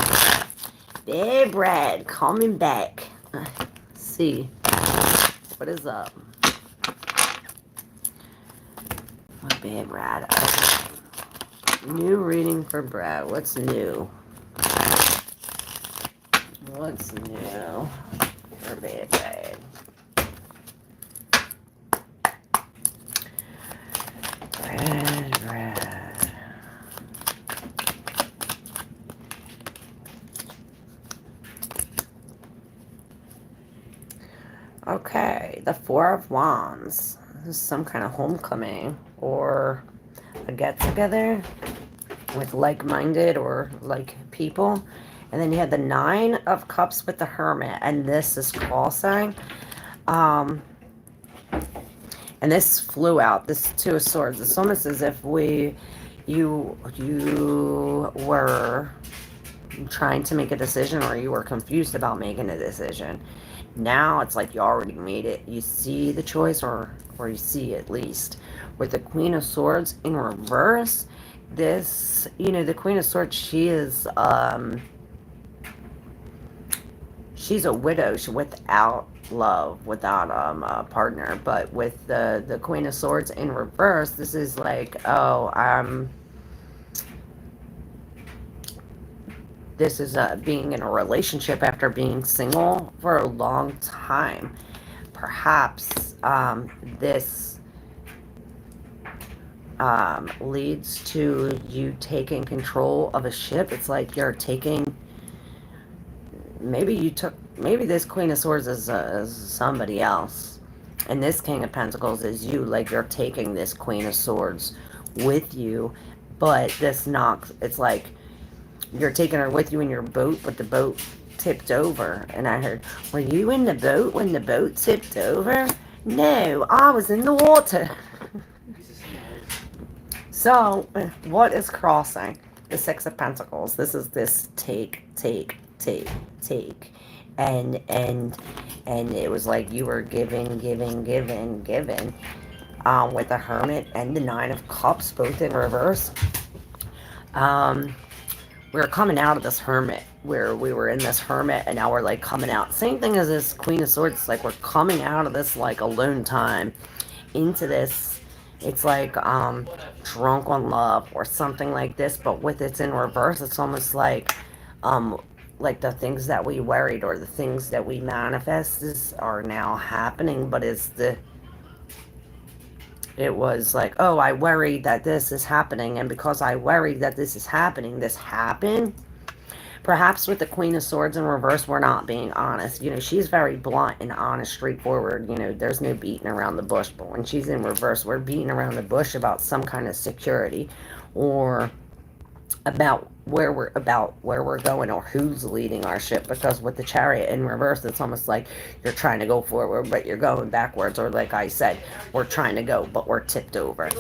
Hey, Brad, coming back. Let's see. What is up? My bad, Brad. Okay. New reading for Brad. What's new? What's new for Bad Brad? bread. Okay, the Four of Wands. This is some kind of homecoming or a get-together with like-minded or like people. And then you had the Nine of Cups with the Hermit, and this is crossing. And this flew out. This Two of Swords. It's almost as if you were trying to make a decision, or you were confused about making a decision. Now it's like you already made it. You see the choice, or you see at least. With the Queen of Swords in reverse, this, the Queen of Swords, she's a widow. She's without love, without a partner. But with the Queen of Swords in reverse, this is like, this is being in a relationship after being single for a long time. Perhaps this leads to you taking control of a ship. It's like you're taking, maybe this Queen of Swords is somebody else, and this King of Pentacles is you. Like you're taking this Queen of Swords with you, but this knocks, it's like you're taking her with you in your boat, but the boat tipped over. And I heard, were you in the boat when the boat tipped over? No, I was in the water. So, what is crossing? The Six of Pentacles. This is this take. And it was like you were giving. With the Hermit and the Nine of Cups, both in reverse. We're coming out of this Hermit, where we were in this Hermit, and now we're like coming out. Same thing as this Queen of Swords. It's like we're coming out of this like alone time into this. It's like drunk on love or something like this, but with it's in reverse. It's almost like the things that we worried or the things that we manifested are now happening, but it was like, oh, I worried that this is happening, and because I worried that this is happening, this happened. Perhaps with the Queen of Swords in reverse, we're not being honest. She's very blunt and honest, straightforward. There's no beating around the bush. But when she's in reverse, we're beating around the bush about some kind of security, or about where we're going, or who's leading our ship. Because with the Chariot in reverse, it's almost like you're trying to go forward, but you're going backwards. Or like I said, we're trying to go, but we're tipped over.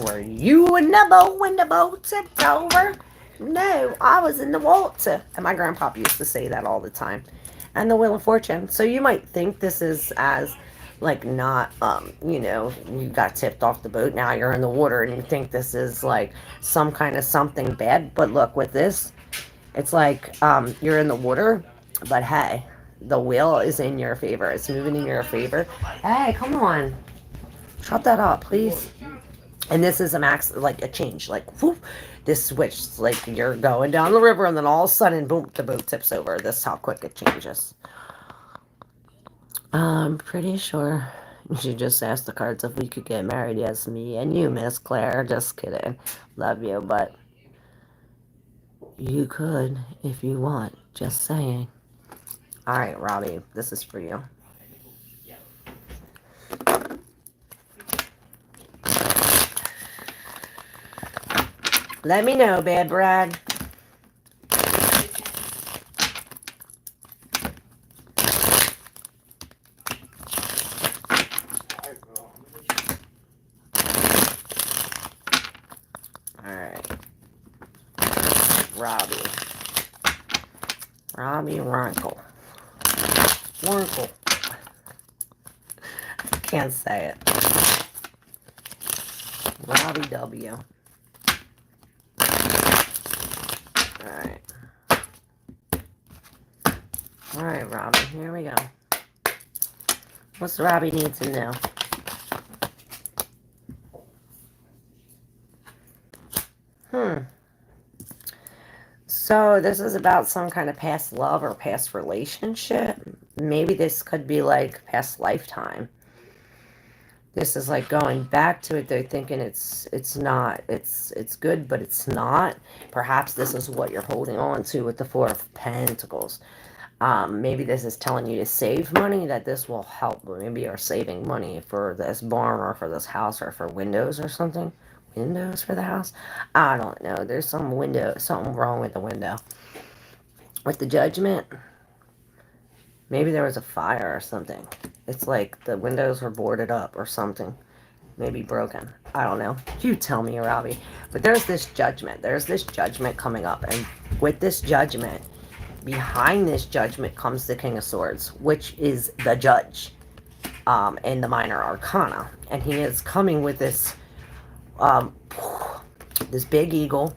Were you in the boat when the boat tipped over? No, I was in the water. And my grandpapa used to say that all the time. And the Wheel of Fortune. So you might think this is as like not, you got tipped off the boat, now you're in the water, and you think this is like some kind of something bad. But look, with this, it's like you're in the water, but hey, the wheel is in your favor. It's moving in your favor. Hey, come on. Shut that up, please. And this is like a change, like whoop, this switch, like you're going down the river, and then all of a sudden, boom, the boat tips over. This is how quick it changes. I'm pretty sure she just asked the cards if we could get married. Yes, me and you, Miss Claire. Just kidding. Love you, but you could if you want. Just saying. All right, Robbie, this is for you. Let me know, Bad Brad. Robbie Runkle. Can't say it. Robbie W. Alright. Alright, Robbie, here we go. What's Robbie need to know? So this is about some kind of past love or past relationship. Maybe this could be like past lifetime. This is like going back to it. They're thinking it's not, it's good, but it's not. Perhaps this is what you're holding on to with the Four of Pentacles. Maybe this is telling you to save money, that this will help. Maybe you're saving money for this barn or for this house or for windows or something. Windows for the house? I don't know. There's some window, something wrong with the window. With the Judgment, maybe there was a fire or something. It's like the windows were boarded up or something. Maybe broken. I don't know. You tell me, Robbie. But there's this Judgment. There's this Judgment coming up. And with this Judgment, behind this Judgment comes the King of Swords, which is the judge in the Minor Arcana. And he is coming with this this big eagle,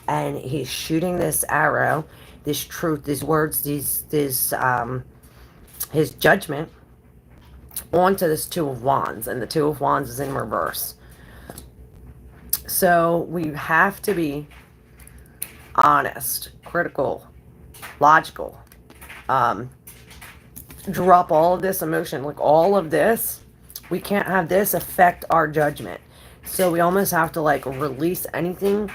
and he's shooting this arrow, this truth, these words, his judgment onto this Two of Wands, and the Two of Wands is in reverse. So we have to be honest, critical, logical. Drop all of this emotion, like all of this. We can't have this affect our judgment. So we almost have to like release anything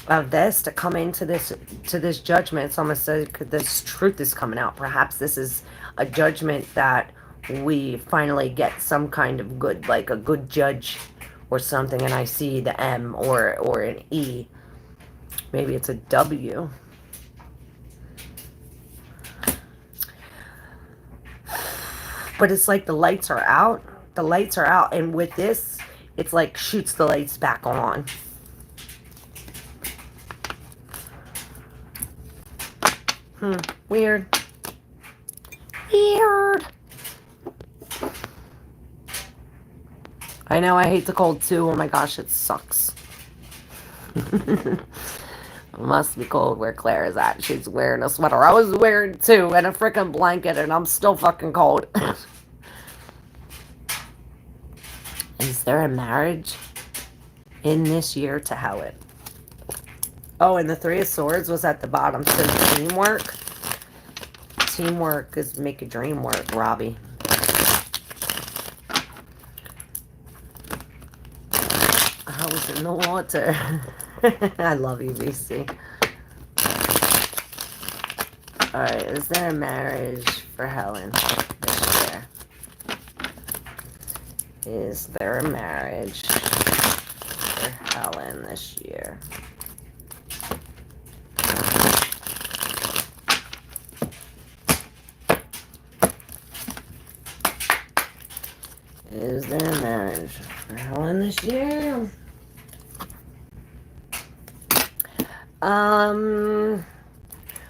of this to come into this judgment. It's almost like this truth is coming out. Perhaps this is a judgment that we finally get some kind of good, like a good judge or something, and I see the M or an E. Maybe it's a W. But it's like the lights are out. The lights are out, and with this, it's like shoots the lights back on. Weird. Weird. I know, I hate the cold too. Oh my gosh, it sucks. It must be cold where Claire is at. She's wearing a sweater. I was wearing too, and a freaking blanket, and I'm still fucking cold. Is there a marriage in this year to Helen? Oh, and the Three of Swords was at the bottom. So teamwork. Teamwork is make a dream work, Robbie. I was in the water. I love you, BC. Alright, is there a marriage for Helen this year? Is there a marriage for Helen this year? Is there a marriage for Helen this year?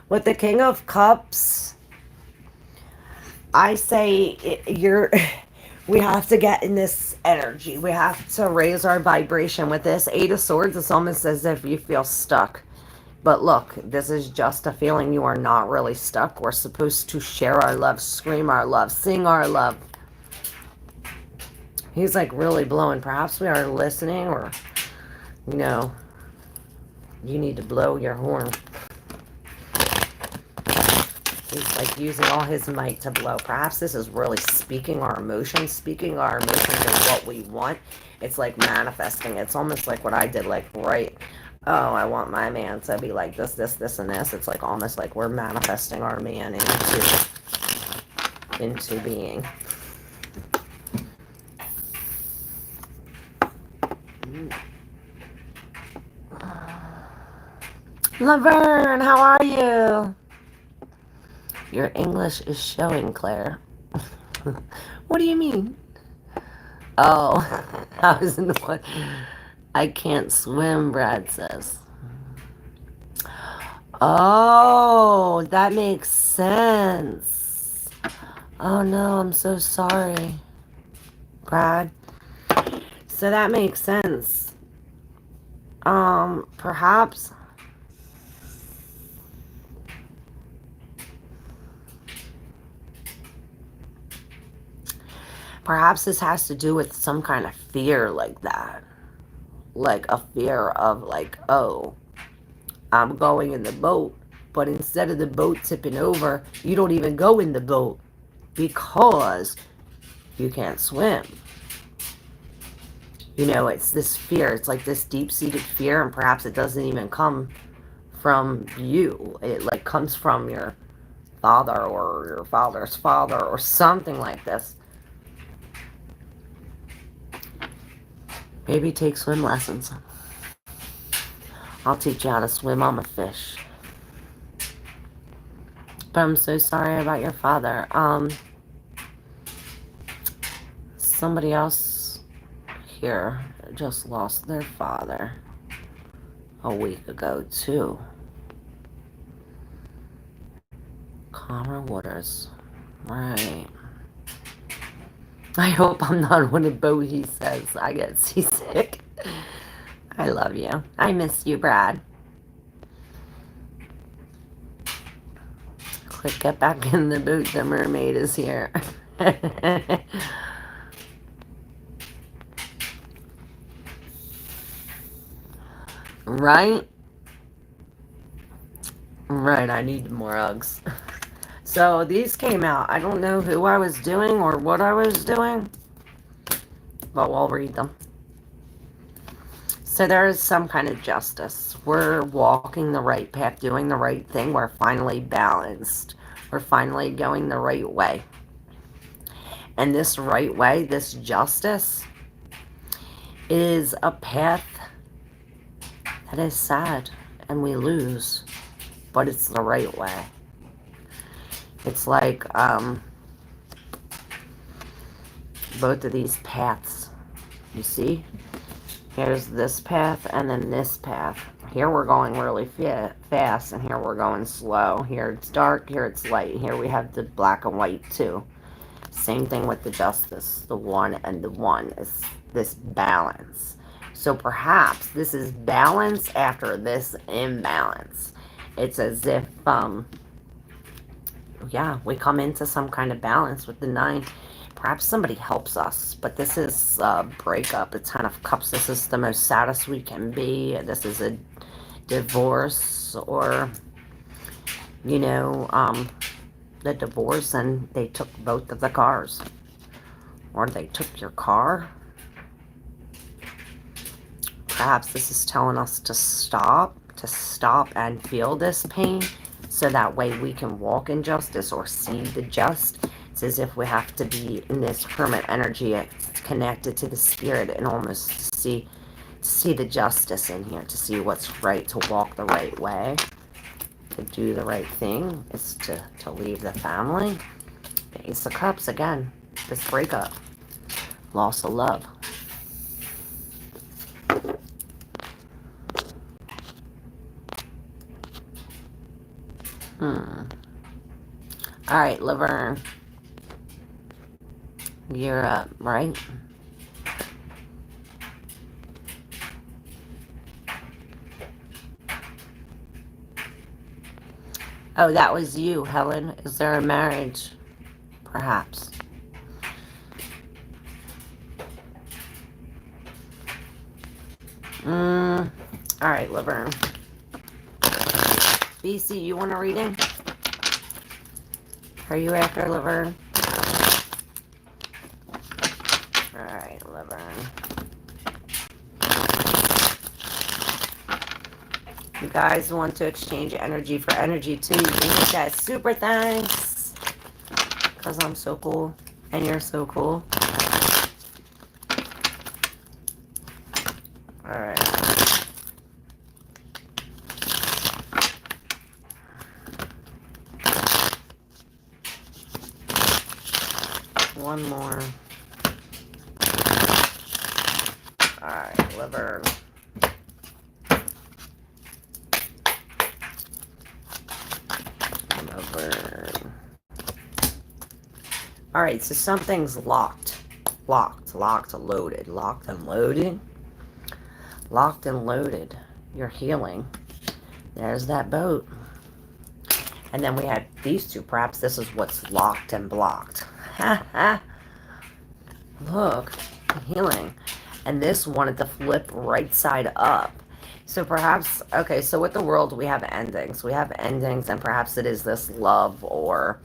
With the King of Cups, I say we have to get in this energy. We have to raise our vibration. With this Eight of Swords, it's almost as if you feel stuck. But look, this is just a feeling. You are not really stuck. We're supposed to share our love, scream our love, sing our love. He's like really blowing. Perhaps we are listening, or, you know, you need to blow your horn. He's like using all his might to blow. Perhaps this is really speaking our emotions of what we want. It's like manifesting. It's almost like what I did, like, right, oh, I want my man to be like this, this, this, and this. It's like almost like we're manifesting our man into being. Laverne, how are you? Your English is showing, Claire. What do you mean? Oh, I was in the one. I can't swim, Brad says. Oh, that makes sense. Oh no, I'm so sorry, Brad. So that makes sense. Perhaps this has to do with some kind of fear like that. Like a fear of like, oh, I'm going in the boat, but instead of the boat tipping over, you don't even go in the boat because you can't swim. You know, it's this fear. It's like this deep-seated fear, and perhaps it doesn't even come from you. It like comes from your father or your father's father or something like this. Maybe take swim lessons. I'll teach you how to swim. I'm a fish. But I'm so sorry about your father. Somebody else here just lost their father a week ago too. Calmer waters. Right. I hope I'm not on a boat, he says. I get seasick. I love you. I miss you, Brad. Quick, get back in the boat. The mermaid is here. Right? Right, I need more Uggs. So these came out. I don't know who I was doing or what I was doing, but we'll read them. So there is some kind of justice. We're walking the right path, doing the right thing. We're finally balanced. We're finally going the right way. And this right way, this justice, is a path that is sad and we lose, but it's the right way. It's like both of these paths, you see? Here's this path and then this path. Here we're going really fast and here we're going slow. Here it's dark, here it's light. Here we have the black and white too. Same thing with the justice. The one and the one is this balance. So perhaps this is balance after this imbalance. It's as if, yeah, we come into some kind of balance with the 9. Perhaps somebody helps us, but this is a breakup. The 10 of Cups. This is the most saddest we can be. This is a divorce or, you know, the divorce and they took both of the cars. Or they took your car. Perhaps this is telling us to stop and feel this pain so that way we can walk in justice or see the just. It's as if we have to be in this hermit energy connected to the spirit and almost see the justice in here, to see what's right, to walk the right way, to do the right thing, is to leave the family. The Ace of Cups again, this breakup, loss of love. All right, Laverne. You're up, right? Oh, that was you, Helen. Is there a marriage? Perhaps. All right, Laverne. BC, you want a reading? Are you after Laverne? Alright, Laverne. You guys want to exchange energy for energy too. You can hit that super thanks. Because I'm so cool. And you're so cool. Alright. One more. Alright, Laverne. Laverne. Alright, so something's locked. Locked, loaded. Locked and loaded. Locked and loaded. You're healing. There's that boat. And then we had these two. Perhaps this is what's locked and blocked. Ha ha. Look, healing. And this wanted to flip right side up. So perhaps, okay, so with the world we have endings. We have endings and perhaps it is this love or,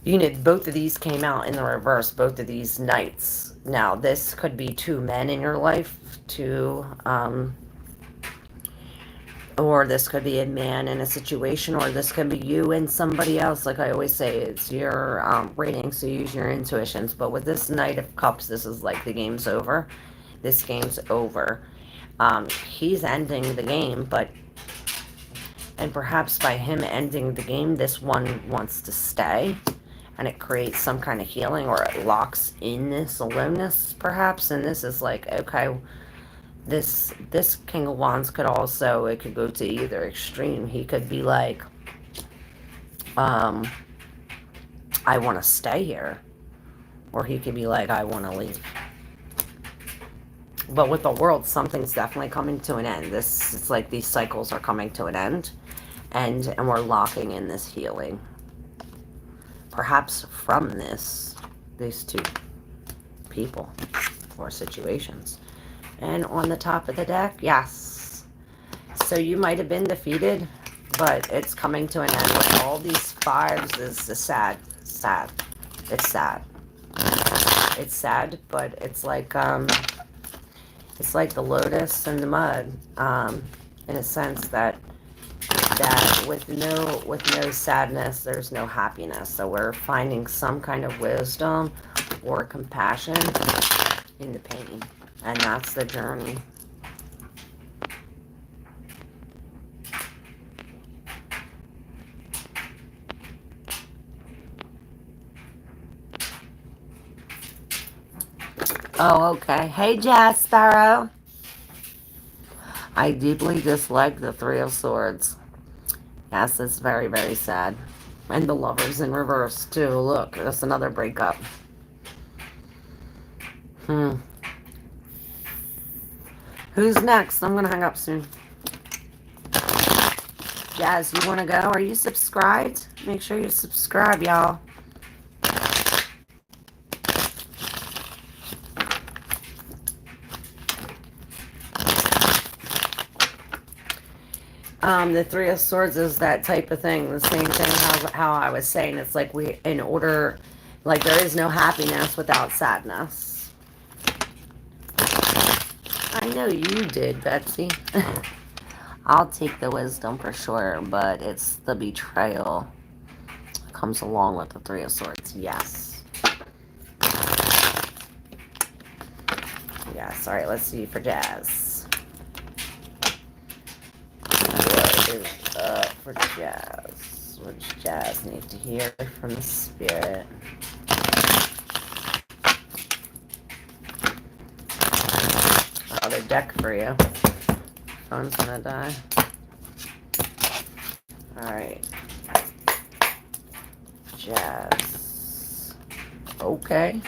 You know, both of these came out in the reverse, both of these knights. Now, this could be two men in your life, or this could be a man in a situation, or this could be you and somebody else. Like I always say, it's your rating, so use your intuitions. But with this Knight of Cups, this is like the game's over. This game's over. He's ending the game, and perhaps by him ending the game, this one wants to stay, and it creates some kind of healing, or it locks in this aloneness, perhaps. And this is like, okay, this King of Wands could also, it could go to either extreme. He could be like, I want to stay here, or he could be like, I want to leave. But with the world, something's definitely coming to an end. This, it's like these cycles are coming to an end, and we're locking in this healing. Perhaps from these two people or situations. And on the top of the deck, yes. So you might have been defeated, but it's coming to an end with all these fives. Is sad. It's sad. It's sad, but it's like the lotus and the mud, in a sense that with no sadness, there's no happiness. So we're finding some kind of wisdom or compassion in the pain, and that's the journey. Oh, okay. Hey, Jazz Sparrow. I deeply dislike the Three of Swords. Yes, it's very, very sad. And the Lovers in reverse, too. Look, that's another breakup. Who's next? I'm gonna hang up soon. Jazz, you wanna go? Are you subscribed? Make sure you subscribe, y'all. The Three of Swords is that type of thing. The same thing how I was saying. It's like like there is no happiness without sadness. I know you did, Betsy. I'll take the wisdom for sure, but it's the betrayal that comes along with the Three of Swords. Yes. Yes. All right, let's see for Jazz. What is up for Jazz? What does Jazz need to hear from the spirit? Other deck for you. Phone's gonna die. Alright. Jazz. Okay.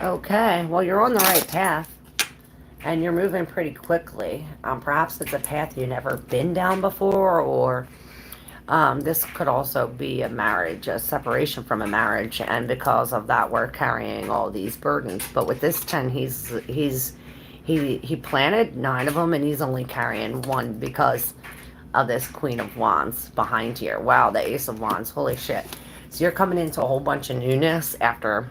Okay. Well, you're on the right path. And you're moving pretty quickly. Perhaps it's a path you've never been down before, or this could also be a marriage, a separation from a marriage, and because of that, we're carrying all these burdens. But with this 10, he planted 9 of them, and he's only carrying 1 because of this Queen of Wands behind here. Wow, the Ace of Wands, holy shit. So you're coming into a whole bunch of newness after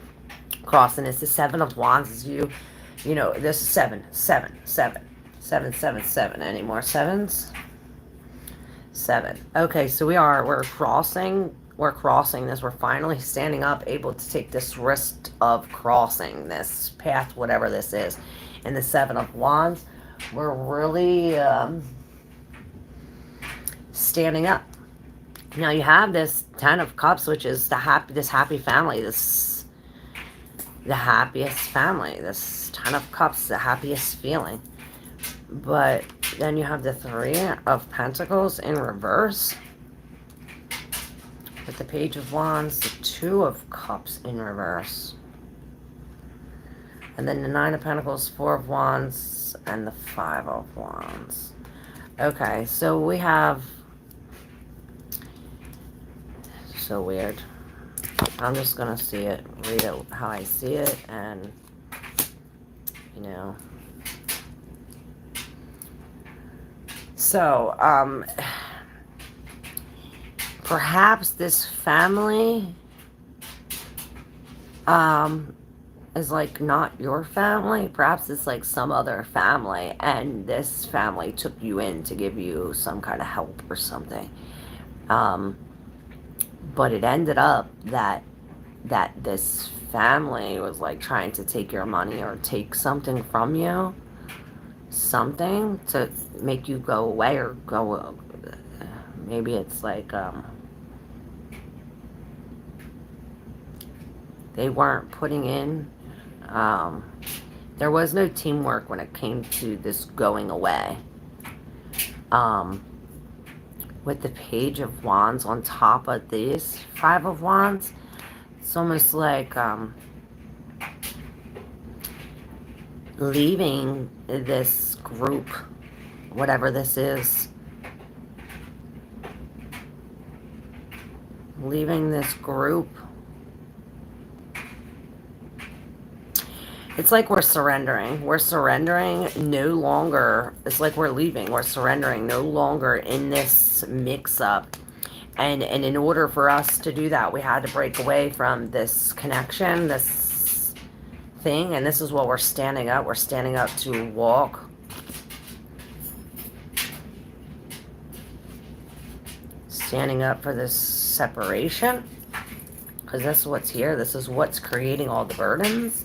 crossing. It's the 7 of Wands. Is you know, this is 7, 7, 7, 7, 7, 7. Any more 7s? 7. Okay, so we're crossing this. We're finally standing up, able to take this risk of crossing this path, whatever this is. And the 7 of Wands, we're really standing up. Now you have this 10 of Cups, which is this happy family, the happiest family, this 10 of Cups, the happiest feeling. But then you have the 3 of Pentacles in reverse, with the Page of Wands, the 2 of Cups in reverse, and then the 9 of Pentacles, 4 of Wands, and the 5 of Wands. Okay, so we have, so weird. I'm just gonna read it how I see it, and you know. So, Perhaps this family is like not your family. Perhaps it's like some other family, and this family took you in to give you some kind of help or something. But it ended up that this family was like trying to take your money or take something from you, something to make you go away or go. Maybe it's like they weren't putting in. There was no teamwork when it came to this going away. With the Page of Wands on top of this Five of Wands, it's almost like leaving this group, whatever this is. Leaving this group. It's like we're surrendering. We're surrendering no longer. It's like we're leaving. We're surrendering no longer in this mix-up. And in order for us to do that, we had to break away from this connection, this thing. And this is what we're standing up. We're standing up to walk. Standing up for this separation. Because this is what's here. This is what's creating all the burdens.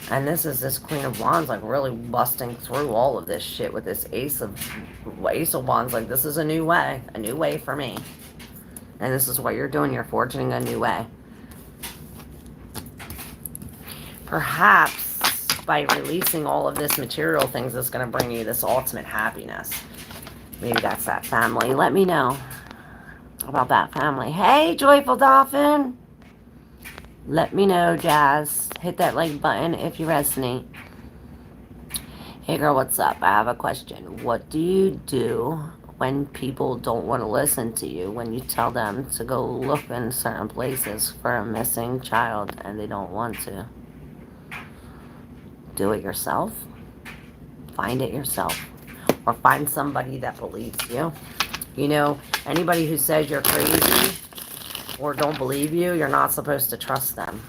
And this is this Queen of Wands, like, really busting through all of this shit with this Ace of Wands. Like, this is a new way for me. And this is what you're doing. You're forging a new way. Perhaps by releasing all of this material things, it's going to bring you this ultimate happiness. Maybe that's that family. Let me know about that family. Hey, Joyful Dolphin. Let me know, Jazz. Hit that like button if you resonate. Hey girl, what's up? I have a question. What do you do when people don't want to listen to you? When you tell them to go look in certain places for a missing child and they don't want to? Do it yourself. Find it yourself. Or find somebody that believes you. You know, anybody who says you're crazy or don't believe you, you're not supposed to trust them.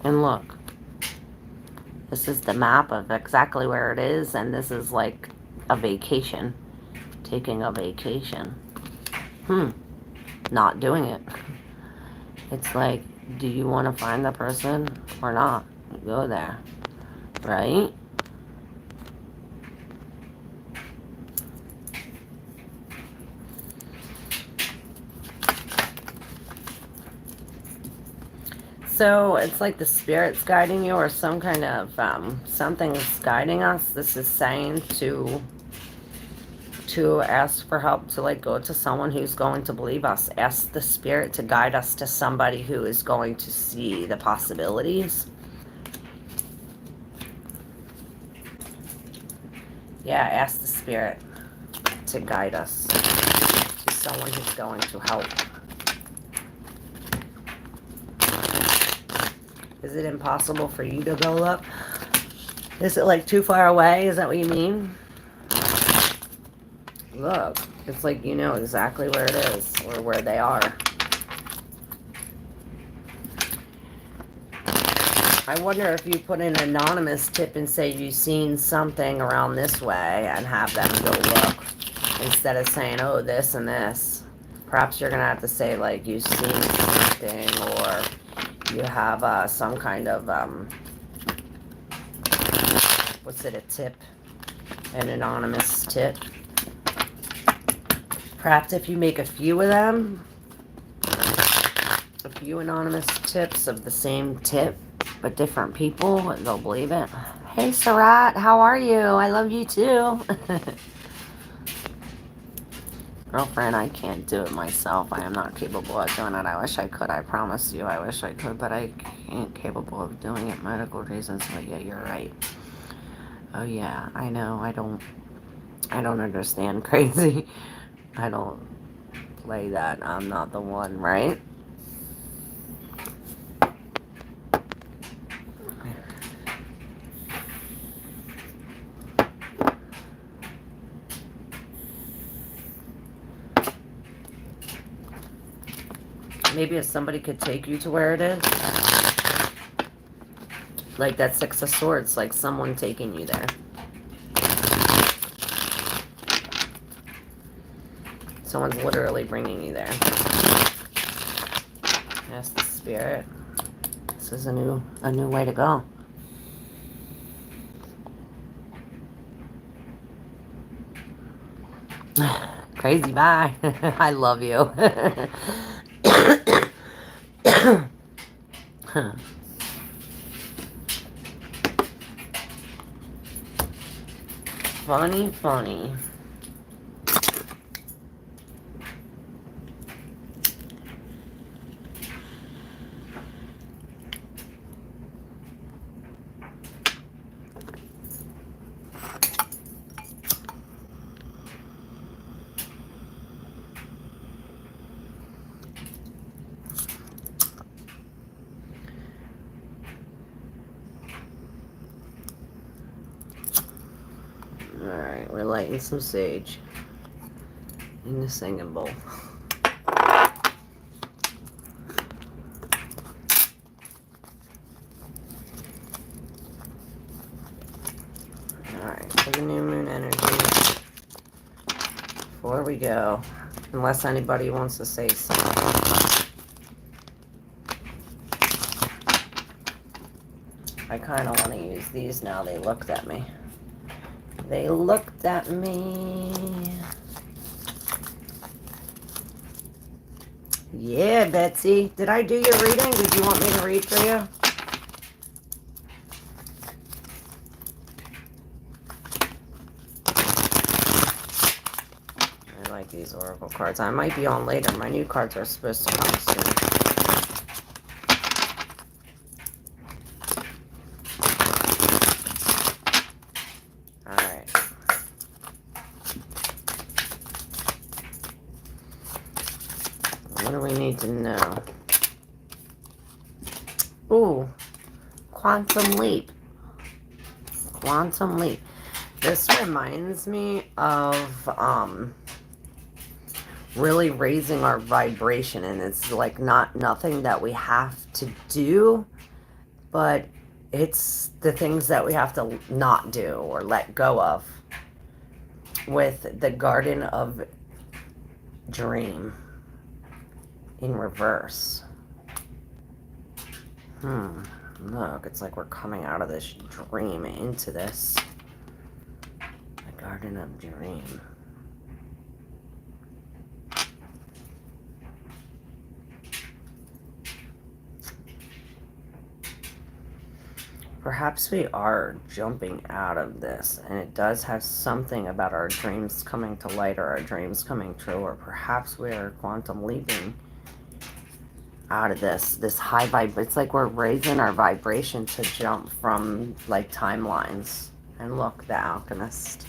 And look, this is the map of exactly where it is, and this is like a vacation. Taking a vacation. Not doing it. It's like, do you want to find the person or not? Go there. Right? So it's like the spirit's guiding you, or some kind of something's guiding us. This is saying to ask for help, to like go to someone who's going to believe us. Ask the spirit to guide us to somebody who is going to see the possibilities. Yeah, ask the spirit to guide us to someone who's going to help. Is it impossible for you to go look? Is it like too far away? Is that what you mean? Look, it's like you know exactly where it is or where they are. I wonder if you put in an anonymous tip and say you've seen something around this way and have them go look. Instead of saying, oh, this and this. Perhaps you're going to have to say, like, you've seen something, or you have some kind of, what's it, a tip? An anonymous tip. Perhaps if you make a few of them, a few anonymous tips of the same tip, but different people, they'll believe it. Hey, Sarat, how are you? I love you too. Girlfriend, I can't do it myself. I am not capable of doing it. I wish I could. I promise you, I wish I could, but I ain't capable of doing it. Medical reasons, but yeah, you're right. Oh yeah, I know. I don't understand crazy. I don't play that. I'm not the one, right? Maybe if somebody could take you to where it is. Like that Six of Swords, like someone taking you there. Someone's literally bringing you there. Ask the spirit. This is a new way to go. Crazy, bye. I love you. Funny, funny. Alright, we're lighting some sage in the singing bowl. Alright, for the new moon energy. Before we go, unless anybody wants to say something. I kind of want to use these now. They looked at me. They looked at me. Yeah, Betsy. Did I do your reading? Did you want me to read for you? I like these oracle cards. I might be on later. My new cards are supposed to come soon. What do we need to know? Ooh, quantum leap. Quantum leap. This reminds me of really raising our vibration, and it's like nothing that we have to do, but it's the things that we have to not do or let go of with the Garden of Dream in reverse. Look, it's like we're coming out of this dream into this. The Garden of Dream. Perhaps we are jumping out of this, and it does have something about our dreams coming to light or our dreams coming true, or perhaps we are quantum leaping out of this high vibe. It's like we're raising our vibration to jump from like timelines. And look, the alchemist.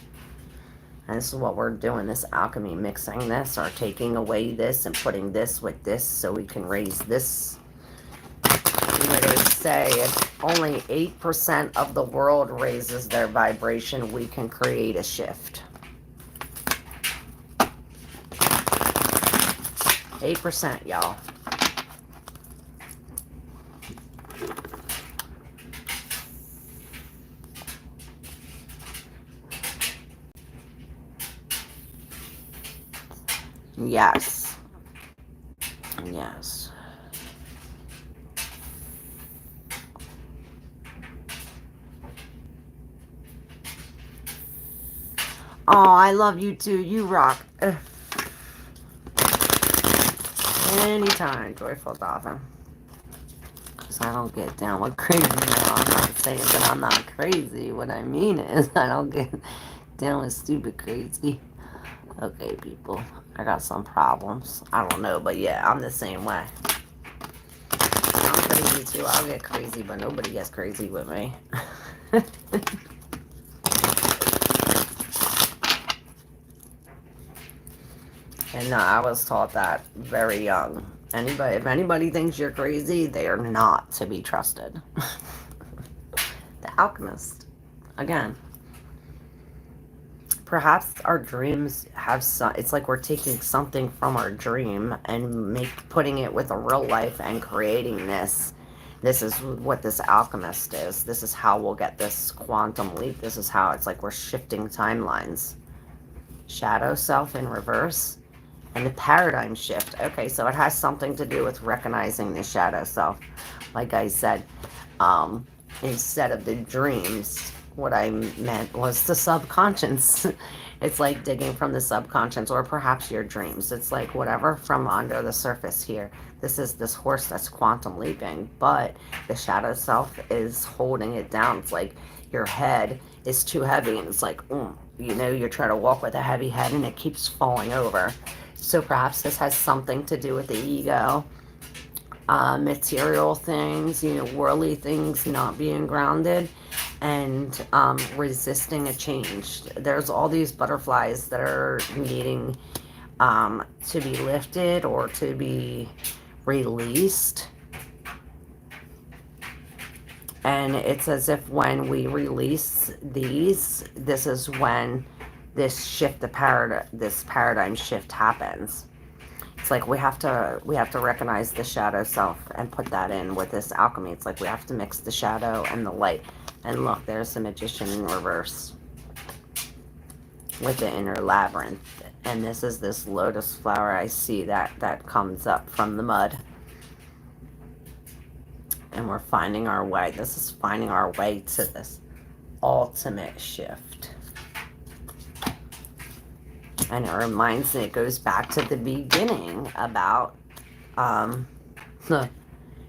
And this is what we're doing, this alchemy, mixing this or taking away this and putting this with this so we can raise this. You know, they say if only 8% of the world raises their vibration, we can create a shift. 8%, y'all. Yes. Yes. Oh, I love you too. You rock. Anytime, Joyful Dolphin. Because I don't get down with crazy. No, I'm not saying that I'm not crazy. What I mean is I don't get down with stupid crazy. Okay, people. I got some problems. I don't know, but yeah, I'm the same way. I'm crazy too. I'll get crazy, but nobody gets crazy with me. And I was taught that very young. If anybody thinks you're crazy, they are not to be trusted. The alchemist. Again. perhaps our dreams have some, it's like we're taking something from our dream and putting it with a real life and creating this. This is what this alchemist is. This is how we'll get this quantum leap. This is how it's like we're shifting timelines. Shadow self in reverse and the paradigm shift. Okay, so it has something to do with recognizing the shadow self. Like I said, instead of the dreams, what I meant was the subconscious. It's like digging from the subconscious, or perhaps your dreams. It's like whatever from under the surface here. This is this horse that's quantum leaping, but the shadow self is holding it down. It's like your head is too heavy, and it's like, you know, you're trying to walk with a heavy head and it keeps falling over. So perhaps this has something to do with the ego, material things, you know, worldly things not being grounded, and resisting a change. There's all these butterflies that are needing to be lifted or to be released. And it's as if when we release these, this is when this shift, this paradigm shift happens. It's like we have to recognize the shadow self and put that in with this alchemy. It's like we have to mix the shadow and the light. And look, there's the magician in reverse with the inner labyrinth. And this is this lotus flower I see that comes up from the mud. And we're finding our way. This is finding our way to this ultimate shift. And it reminds me, it goes back to the beginning about the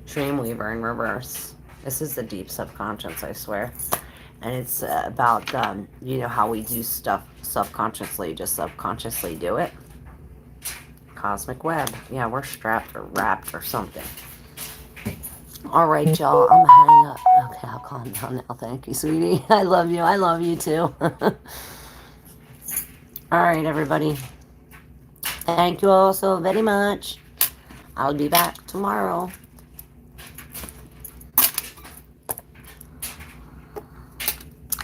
Dreamweaver in reverse. This is the deep subconscious, I swear. And it's about, you know, how we do stuff subconsciously, just subconsciously do it. Cosmic web. Yeah, we're strapped or wrapped or something. All right, y'all, I'm hanging up. Okay, I'll calm down now. Thank you, sweetie. I love you. I love you, too. All right, everybody. Thank you all so very much. I'll be back tomorrow.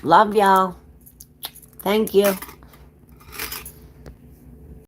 Love y'all. Thank you.